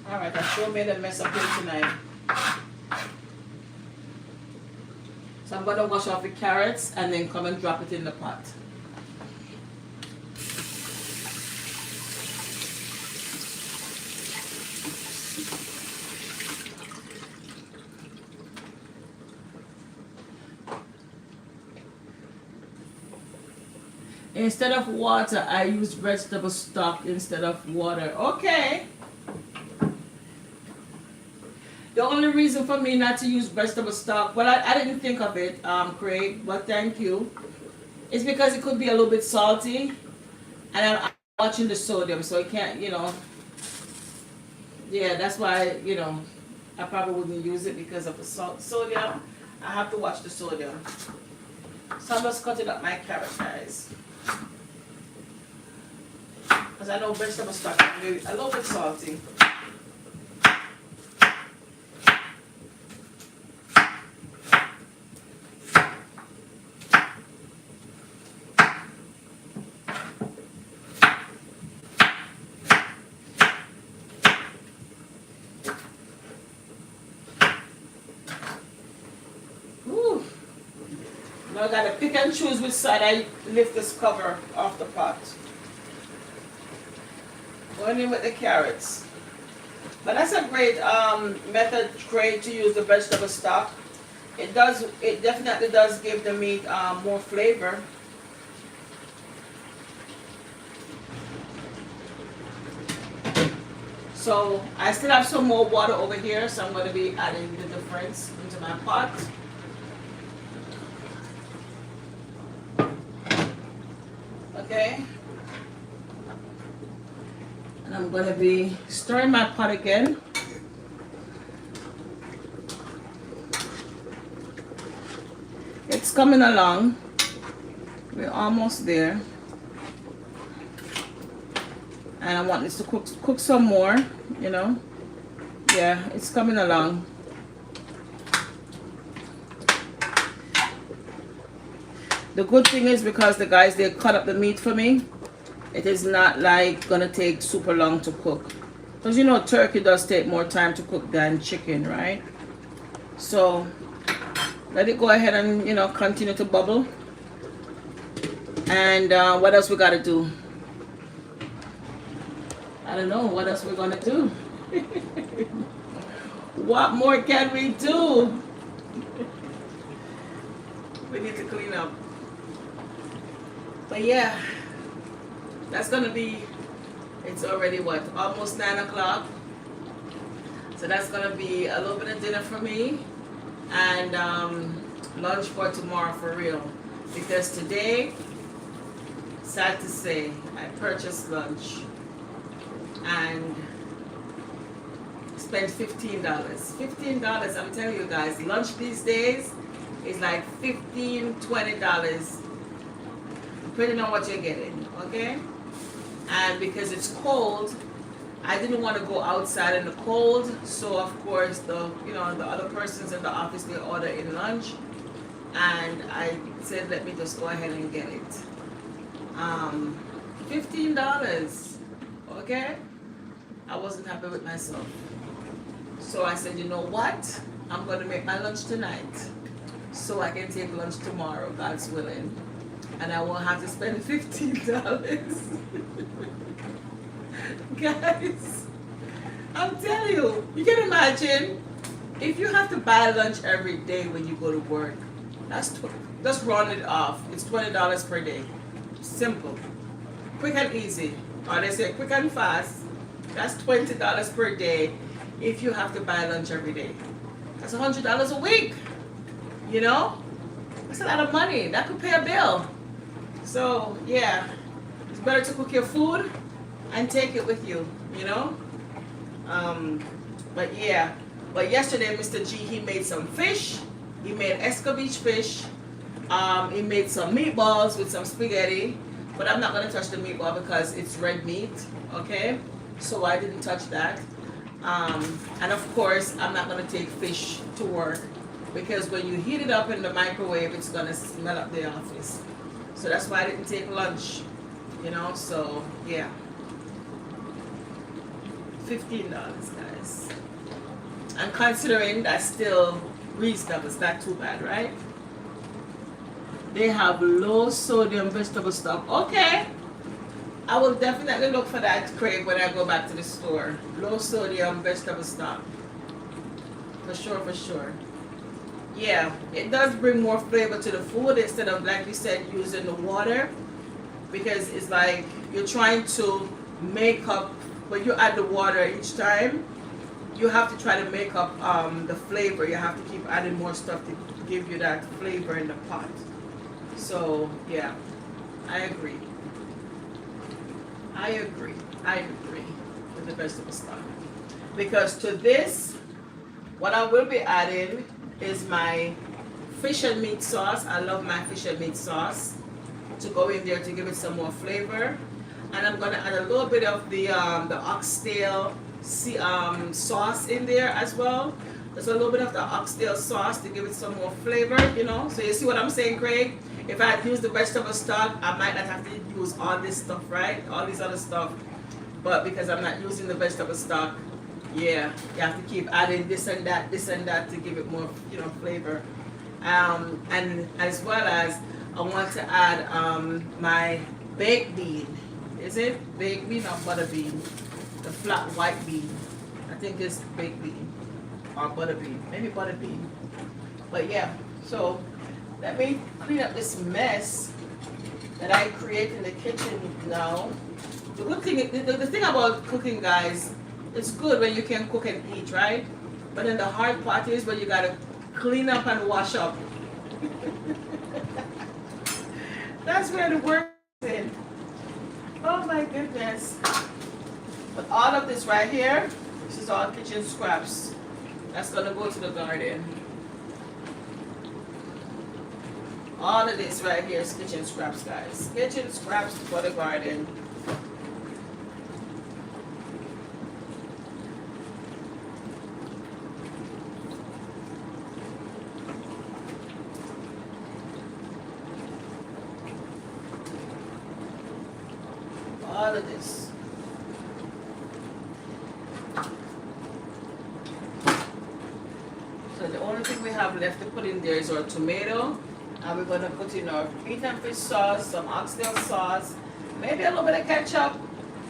Alright, I sure made a mess up here tonight. So I'm going to wash off the carrots and then come and drop it in the pot. Instead of water, I use vegetable stock instead of water. Okay. The only reason for me not to use vegetable stock, well, I didn't think of it, Craig, but thank you, is because it could be a little bit salty, and I'm watching the sodium, so it can't, you know, yeah, that's why, you know, I probably wouldn't use it because of the sodium. I have to watch the sodium. So I'm just cutting up my carrot, guys. Because I know vegetable stock is a little bit salty. Now I gotta pick and choose which side I lift this cover off the pot. Going in with the carrots. But that's a great method, Craig, to use the vegetable stock. It definitely does give the meat more flavor. So I still have some more water over here, so I'm going to be adding the difference into my pot. Okay. And I'm going to be stirring my pot again. It's coming along. We're almost there. And I want this to cook some more, you know. Yeah, it's coming along. The good thing is, because the guys, they cut up the meat for me, it is not like gonna take super long to cook. Because you know, turkey does take more time to cook than chicken, right? So let it go ahead and, you know, continue to bubble. And what else we gotta do? I don't know what else we're gonna do. What more can we do? We need to clean up. But yeah, that's gonna be, it's already what, almost 9 o'clock. So that's gonna be a little bit of dinner for me and lunch for tomorrow for real. Because today, sad to say, I purchased lunch and spent $15. $15, I'm telling you guys, lunch these days is like $15, $20, depending on what you're getting, okay? And because it's cold, I didn't want to go outside in the cold, so of course the other persons in the office, they order in lunch, and I said let me just go ahead and get it. $15, okay? I wasn't happy with myself, so I said, you know what, I'm going to make my lunch tonight so I can take lunch tomorrow, God's willing, and I won't have to spend $15. Guys, I'm telling you, you can imagine if you have to buy lunch every day when you go to work. Just round it off. It's $20 per day. Simple, quick and easy, or they say quick and fast. That's $20 per day if you have to buy lunch every day. That's $100 a week. You know, that's a lot of money. That could pay a bill. So yeah, it's better to cook your food and take it with you, you know. But yeah, but yesterday Mr. G, he made some fish. He made escovitch fish. He made some meatballs with some spaghetti, but I'm not gonna touch the meatball because it's red meat, okay? So I didn't touch that. And of course, I'm not gonna take fish to work because when you heat it up in the microwave, it's gonna smell up the office. So that's why I didn't take lunch, you know. So yeah, $15, guys. And considering that's still reasonable, it's not too bad, right? They have low sodium vegetable stock. Okay, I will definitely look for that, Craig, when I go back to the store. Low sodium vegetable stock. For sure, for sure. Yeah, it does bring more flavor to the food instead of, like you said, using the water. Because it's like you're trying to make up, when you add the water each time, you have to try to make up the flavor. You have to keep adding more stuff to give you that flavor in the pot. So yeah, I agree. I agree with the vegetable stock. Because to this, what I will be adding is my fish and meat sauce. I love my fish and meat sauce to go in there to give it some more flavor. And I'm gonna add a little bit of the oxtail sauce in there as well. There's a little bit of the oxtail sauce to give it some more flavor, you know. So you see what I'm saying, Craig? If I had used the vegetable stock, I might not have to use all this stuff, right? All these other stuff. But because I'm not using the vegetable stock, yeah, you have to keep adding this and that to give it more, you know, flavor. And as well as I want to add my baked bean. Is it baked bean or butter bean? The flat white bean. I think it's baked bean or butter bean. Maybe butter bean. But yeah, so let me clean up this mess that I create in the kitchen now. The good thing, the thing about cooking, guys, it's good when you can cook and eat, right? But then the hard part is when you gotta clean up and wash up. That's where the work is in. Oh my goodness. But all of this right here, this is all kitchen scraps. That's gonna go to the garden. All of this right here is kitchen scraps, guys. Kitchen scraps for the garden. All of this. So the only thing we have left to put in there is our tomato. And we're gonna put in our meat and fish sauce, some oxtail sauce, maybe a little bit of ketchup,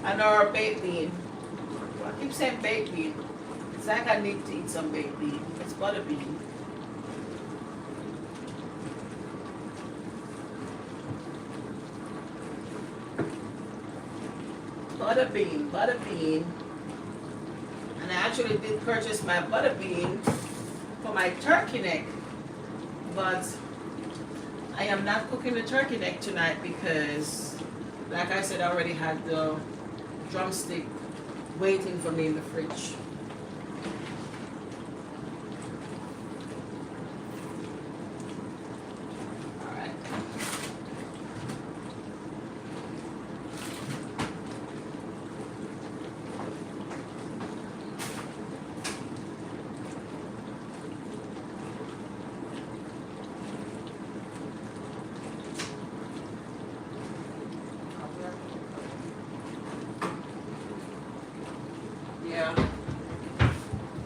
and our baked bean. I keep saying baked bean. It's like I need to eat some baked bean. It's butter bean. Butter bean, butter bean. And I actually did purchase my butter bean for my turkey neck. But I am not cooking the turkey neck tonight because, like I said, I already had the drumstick waiting for me in the fridge. Alright. Yeah,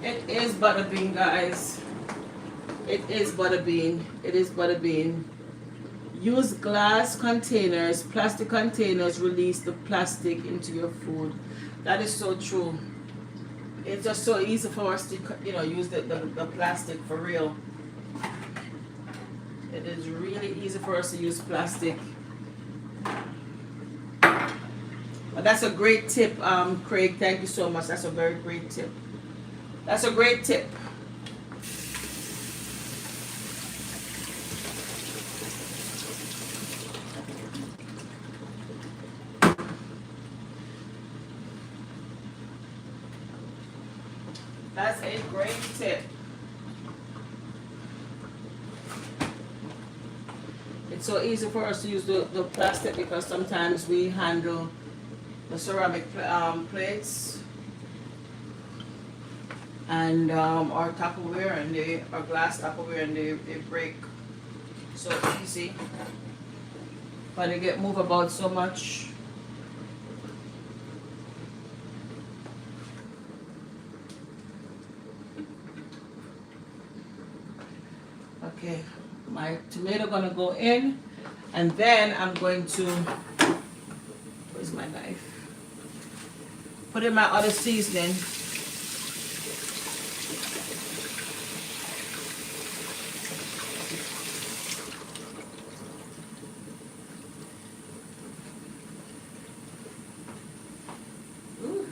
it is butter bean, guys. It is butter bean. It is butter bean. Use glass containers. Plastic containers release the plastic into your food. That is so true. It's just so easy for us to, use the plastic for real. It is really easy for us to use plastic. But that's a great tip, Craig. Thank you so much. That's a very great tip. That's a great tip. That's a great tip. It's so easy for us to use the plastic because sometimes we handle the ceramic plates and our Tupperware and our glass Tupperware, and they break so easy, but they get moved about so much. Okay, my tomato gonna go in, and then I'm going to, where's my knife? Put in my other seasoning. Ooh.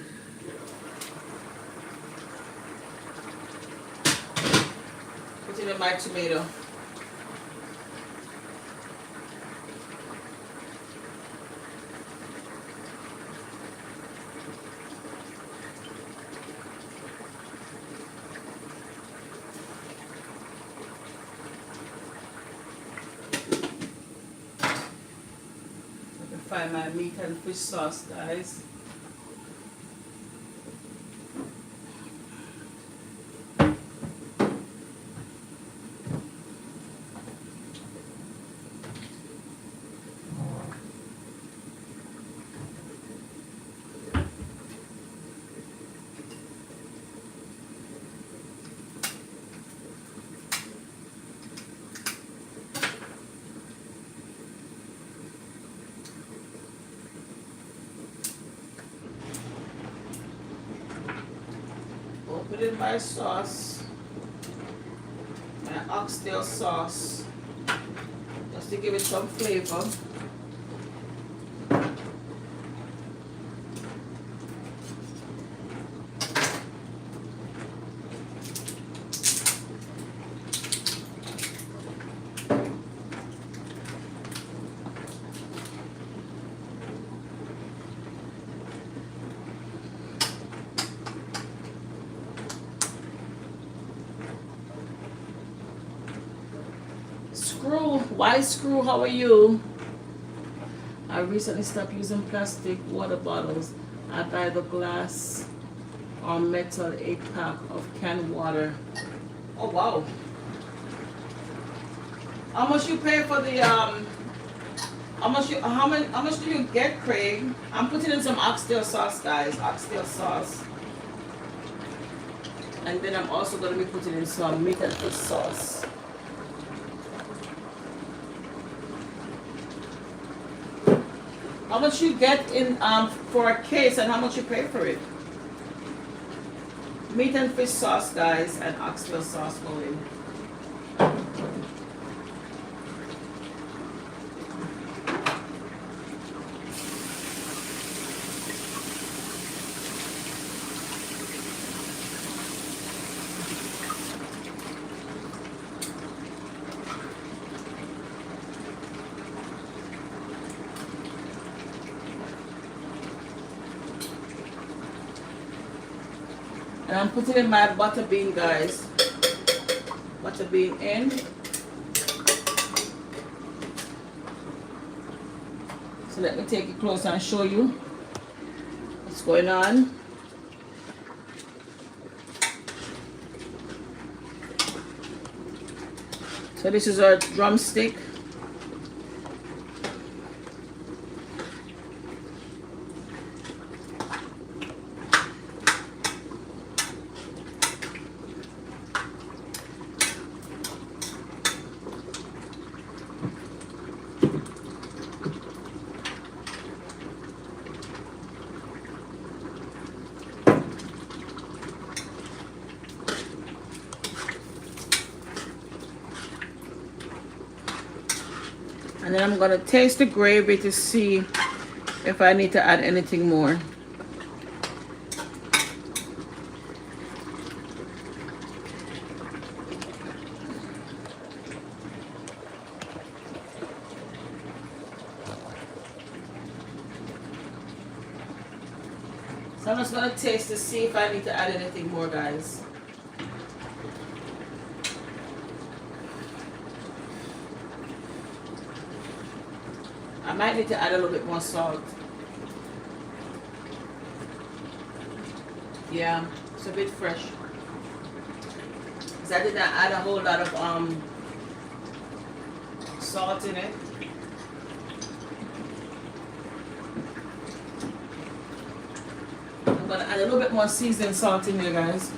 Put it in my tomato. Find my meat and fish sauce, guys. Put in my sauce, my oxtail sauce, just to give it some flavor. Screw, why Screw? How are you? I recently stopped using plastic water bottles. I buy the glass or metal 8-pack of canned water. Oh wow! How much you pay for the how much do you get, Craig? I'm putting in some oxtail sauce, guys. Oxtail sauce. And then I'm also gonna be putting in some meat and fish sauce. How much you get in for a case and how much you pay for it? Meat and fish sauce, guys, and oxtail sauce going. And I'm putting in my butter bean, guys. Butter bean in. So let me take it closer and show you what's going on. So this is our drumstick. And then I'm gonna taste the gravy to see if I need to add anything more. So I'm just gonna taste to see if I need to add anything more, guys. I might need to add a little bit more salt. Yeah, it's a bit fresh. Because I did not add a whole lot of salt in it. I'm gonna add a little bit more seasoned salt in there, guys.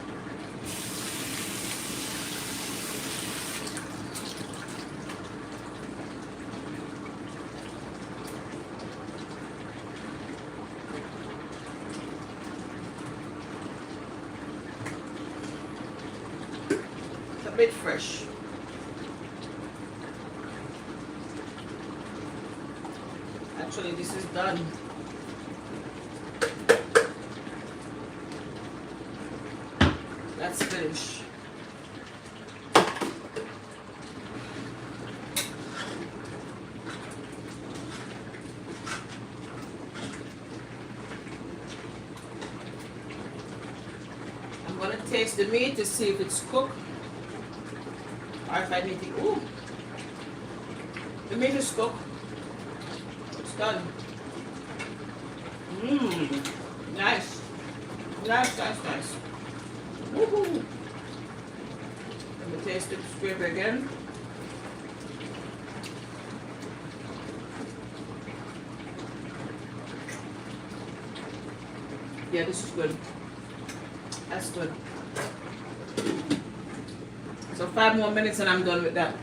Bit fresh. Actually, this is done. Let's finish. I'm gonna taste the meat to see if it's cooked. Or if I need to, ooh, the meat is cooked. It's done. Mmm, nice. Nice, nice, nice. Woohoo. Let me taste the gravy again. Yeah, this is good. That's good. So 5 more minutes and I'm done with that.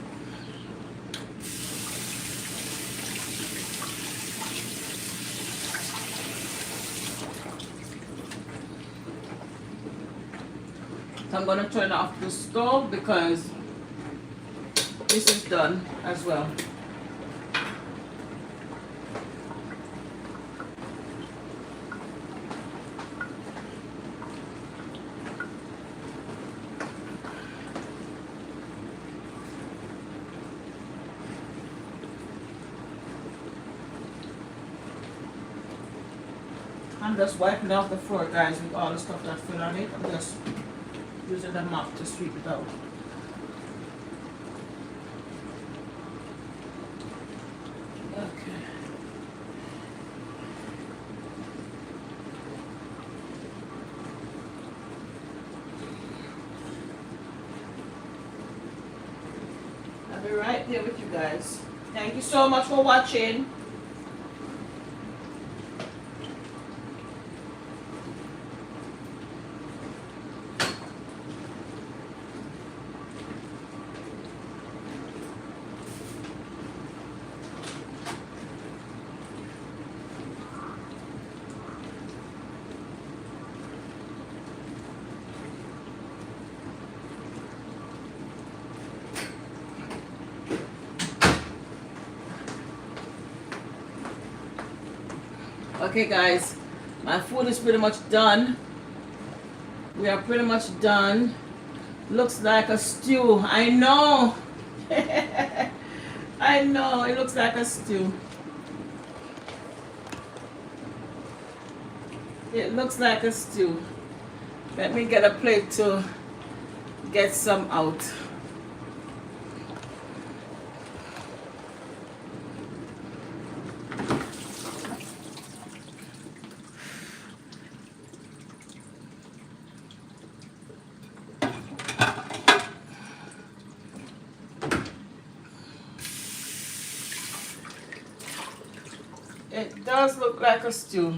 So I'm going to turn off the stove because this is done as well. I'm just wiping off the floor, guys, with all the stuff that fell on it. I'm just using the mop to sweep it out. be right there with you guys. Thank you so much for watching. Okay guys, my food is pretty much done. We are pretty much done. Looks like a stew. I know. I know, it looks like a stew. It looks like a stew. Let me get a plate to get some out. It does look like a stew.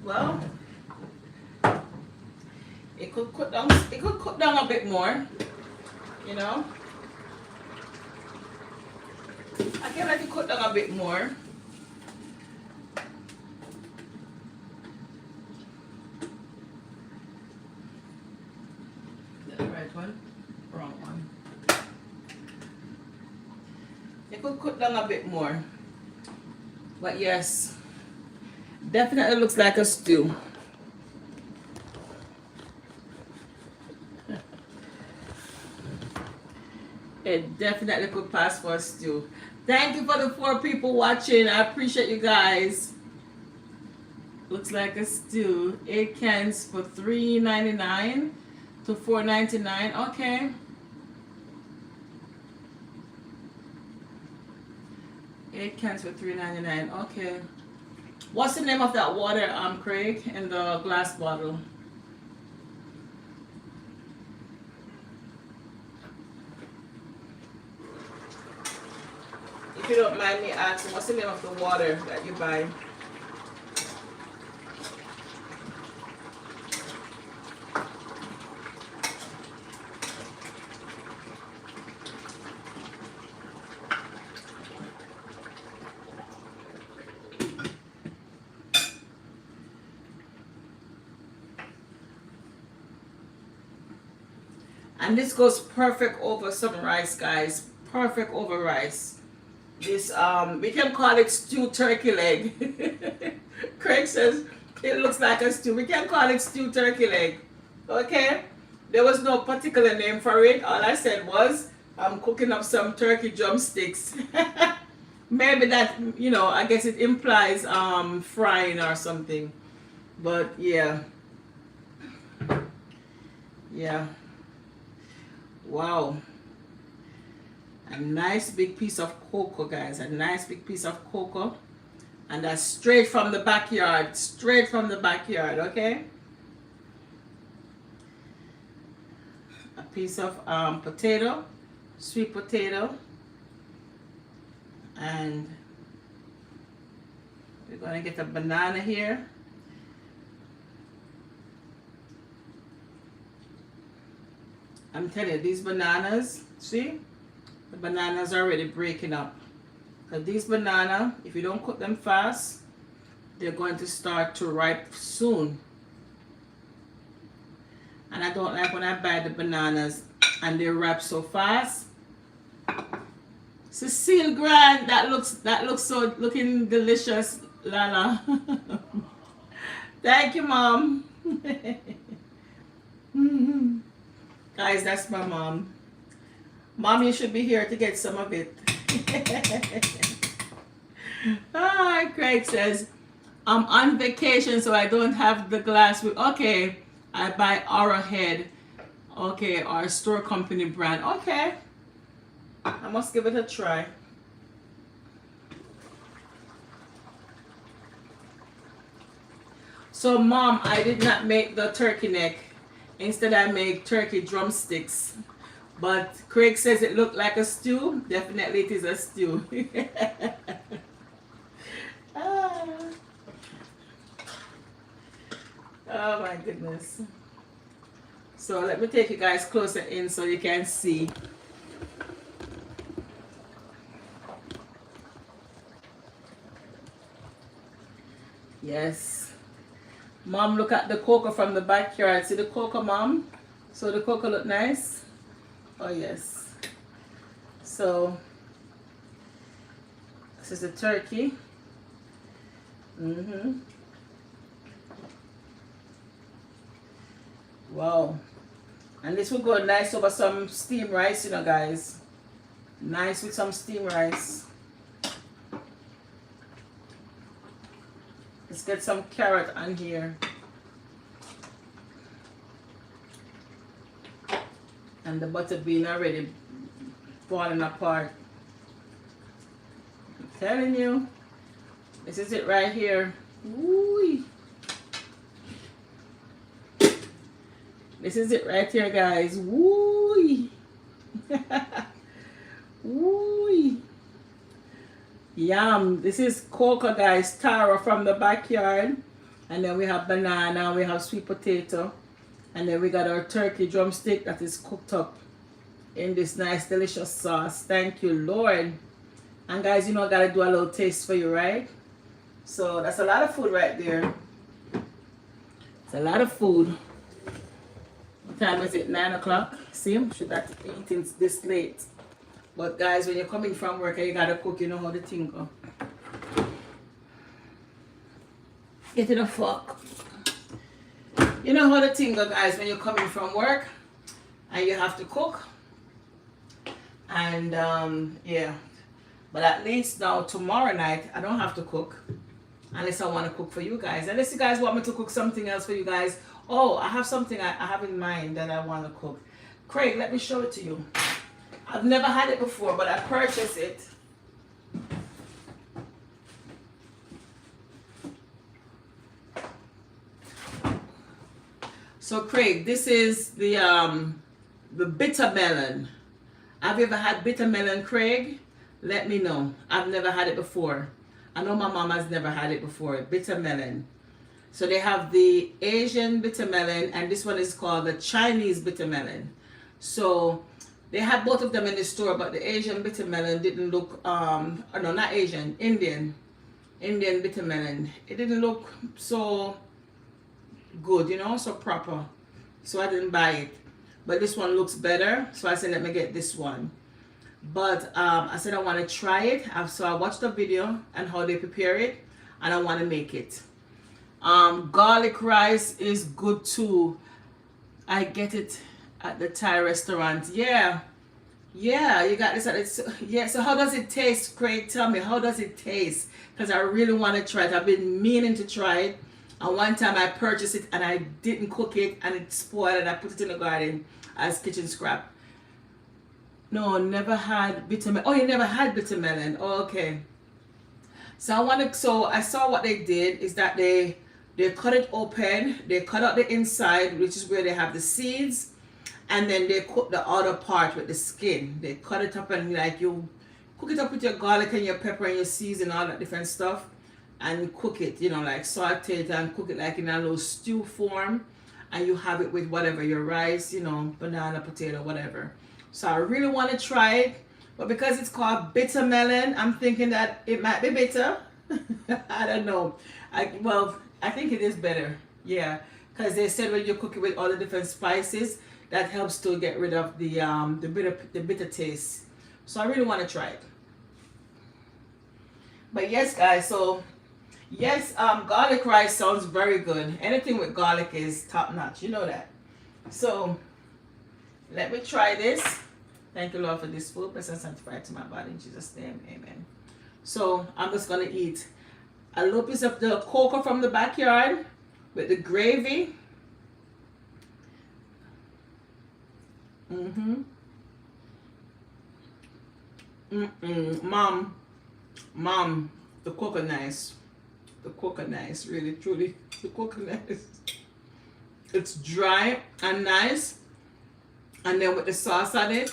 Well, it could cook down a bit more, you know. I feel like it could down a bit more. Is that the right one? Wrong one. It could cook down a bit more. But yes, definitely looks like a stew. It definitely could pass for a stew. Thank you for the 4 people watching. I appreciate you guys. Looks like a stew. 8 cans for $3.99 to $4.99. Okay. 8 cans for $3.99. Okay. What's the name of that water, Craig, in the glass bottle? If you don't mind me asking, what's the name of the water that you buy? And this goes perfect over some rice, guys. Perfect over rice. This we can call it stew turkey leg. Craig says it looks like a stew. We can call it stew turkey leg. Okay? There was no particular name for it. All I said was I'm cooking up some turkey drumsticks. Maybe that, you know, I guess it implies frying or something. But yeah. Yeah. Wow. A nice big piece of cocoa, guys. A nice big piece of cocoa. And that's straight from the backyard. Straight from the backyard, okay? A piece of potato. Sweet potato. And we're going to get a banana here. I'm telling you, these bananas, see? The bananas are already breaking up. Because these bananas, if you don't cook them fast, they're going to start to ripe soon. And I don't like when I buy the bananas and they ripe so fast. Cecile Grant, that looks so looking delicious, Lala. Thank you, Mom. Guys, that's my mom. Mom, you should be here to get some of it. Craig says, I'm on vacation, so I don't have the glass. Okay, I buy Arrowhead. Okay, our store company brand. Okay, I must give it a try. So, Mom, I did not make the turkey neck. Instead, I made turkey drumsticks. But Craig says it looked like a stew. Definitely, it is a stew. Ah. Oh my goodness. So let me take you guys closer in so you can see. Yes. Mom, look at the cocoa from the backyard. See the cocoa, Mom? So the cocoa look nice? Oh yes. So this is the turkey. Wow. And this will go nice over some steamed rice, you know, guys. Nice with some steamed rice. Let's get some carrot on here. And the butter bean already falling apart. I'm telling you. This is it right here. Woo. This is it right here, guys. Woo. Woo. Yum. This is cocoa, guys. Taro from the backyard. And then we have banana. We have sweet potato. And then we got our turkey drumstick that is cooked up in this nice, delicious sauce. Thank you, Lord. And guys, you know I got to do a little taste for you, right? So that's a lot of food right there. It's a lot of food. What time is it? 9 o'clock. See, should not eating this late. But guys, when you're coming from work and you gotta cook, you know how the thing go. Get in a fuck. You know how the thing go, guys, when you're coming from work and you have to cook. And yeah. But at least now tomorrow night I don't have to cook. Unless I want to cook for you guys. Unless you guys want me to cook something else for you guys. Oh, I have something I have in mind that I want to cook. Craig, let me show it to you. I've never had it before, but I purchased it. So Craig, this is the bitter melon. Have you ever had bitter melon, Craig? Let me know. I've never had it before. I know my mom has never had it before. Bitter melon. So they have the Asian bitter melon, and this one is called the Chinese bitter melon. So they had both of them in the store, but the Asian bitter melon didn't look, no, not Asian, Indian bitter melon. It didn't look so good, you know, so proper. So I didn't buy it. But this one looks better, so I said, let me get this one. But I said I want to try it. So I watched the video and how they prepare it, and I want to make it. Garlic rice is good too. I get it at the Thai restaurant. Yeah, you got this at it. Yeah, so how does it taste, Craig? Tell me, how does it taste? Because I really want to try it. I've been meaning to try it. And one time I purchased it and I didn't cook it and it spoiled and I put it in the garden as kitchen scrap. No, never had bitter melon. Oh, you never had bitter melon. Oh, okay. So I saw what they did is that they cut it open, they cut out the inside, which is where they have the seeds, and then they cook the outer part with the skin. They cut it up and like you cook it up with your garlic and your pepper and your seeds and all that different stuff, and cook it, you know, like saute it and cook it like in a little stew form, and you have it with whatever, your rice, you know, banana, potato, whatever. So I really want to try it, but because it's called bitter melon, I'm thinking that it might be bitter. I don't know. I think it is better. Yeah, because they said when you cook it with all the different spices, that helps to get rid of the bitter taste. So I really want to try it. But yes, guys. So yes, garlic rice sounds very good. Anything with garlic is top notch. You know that. So let me try this. Thank you, Lord, for this food. Bless and sanctify it to my body in Jesus' name. Amen. So I'm just gonna eat a little piece of the cocoa from the backyard with the gravy. Mm-hmm. Mm-mm. Mom, the coconut nice. The coconut nice, really, truly. The coconut nice. It's dry and nice. And then with the sauce on it,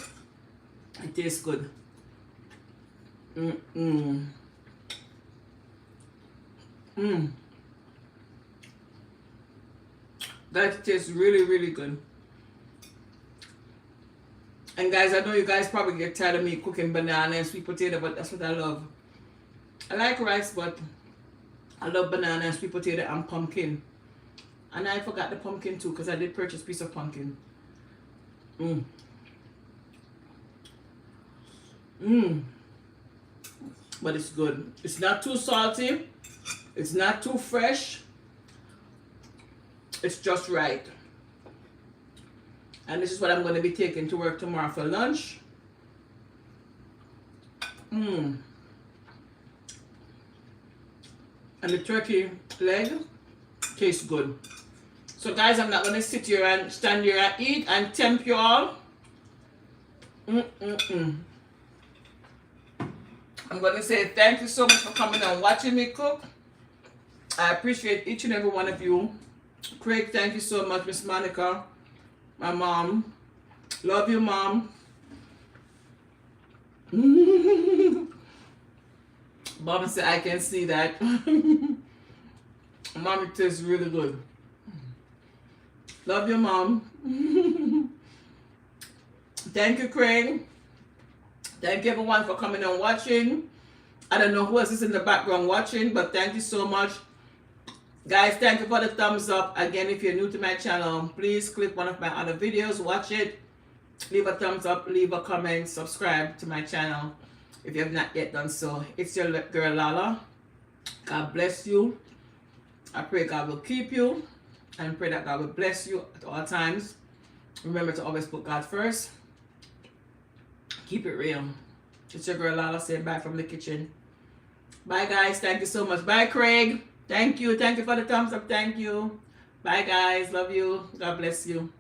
it tastes good. Mm-mm. Mm. That tastes really, really good. And guys, I know you guys probably get tired of me cooking banana and sweet potato, but that's what I love. I like rice, but I love banana and sweet potato and pumpkin. And I forgot the pumpkin too, because I did purchase a piece of pumpkin. Mmm. Mmm. But it's good. It's not too salty. It's not too fresh. It's just right. And this is what I'm going to be taking to work tomorrow for lunch. Mmm. And the turkey leg tastes good. So guys, I'm not going to sit here and stand here and eat and tempt you all. I'm going to say thank you so much for coming and watching me cook. I appreciate each and every one of you. Craig, thank you so much. Miss Monica, my mom. Love you, Mom. Bobby said, I can see that. Mom, it tastes really good. Love you, Mom. Thank you, Craig. Thank you, everyone, for coming and watching. I don't know who else is in the background watching, but thank you so much. Guys, thank you for the thumbs up. Again, if you're new to my channel, please click one of my other videos, watch it, leave a thumbs up, leave a comment, subscribe to my channel if you have not yet done so. It's your girl Lala. God bless you. I pray God will keep you and pray that God will bless you at all times. Remember to always put God first. Keep it real. It's your girl Lala saying bye from the kitchen. Bye guys. Thank you so much. Bye Craig. Thank you. Thank you for the thumbs up. Thank you. Bye guys. Love you. God bless you.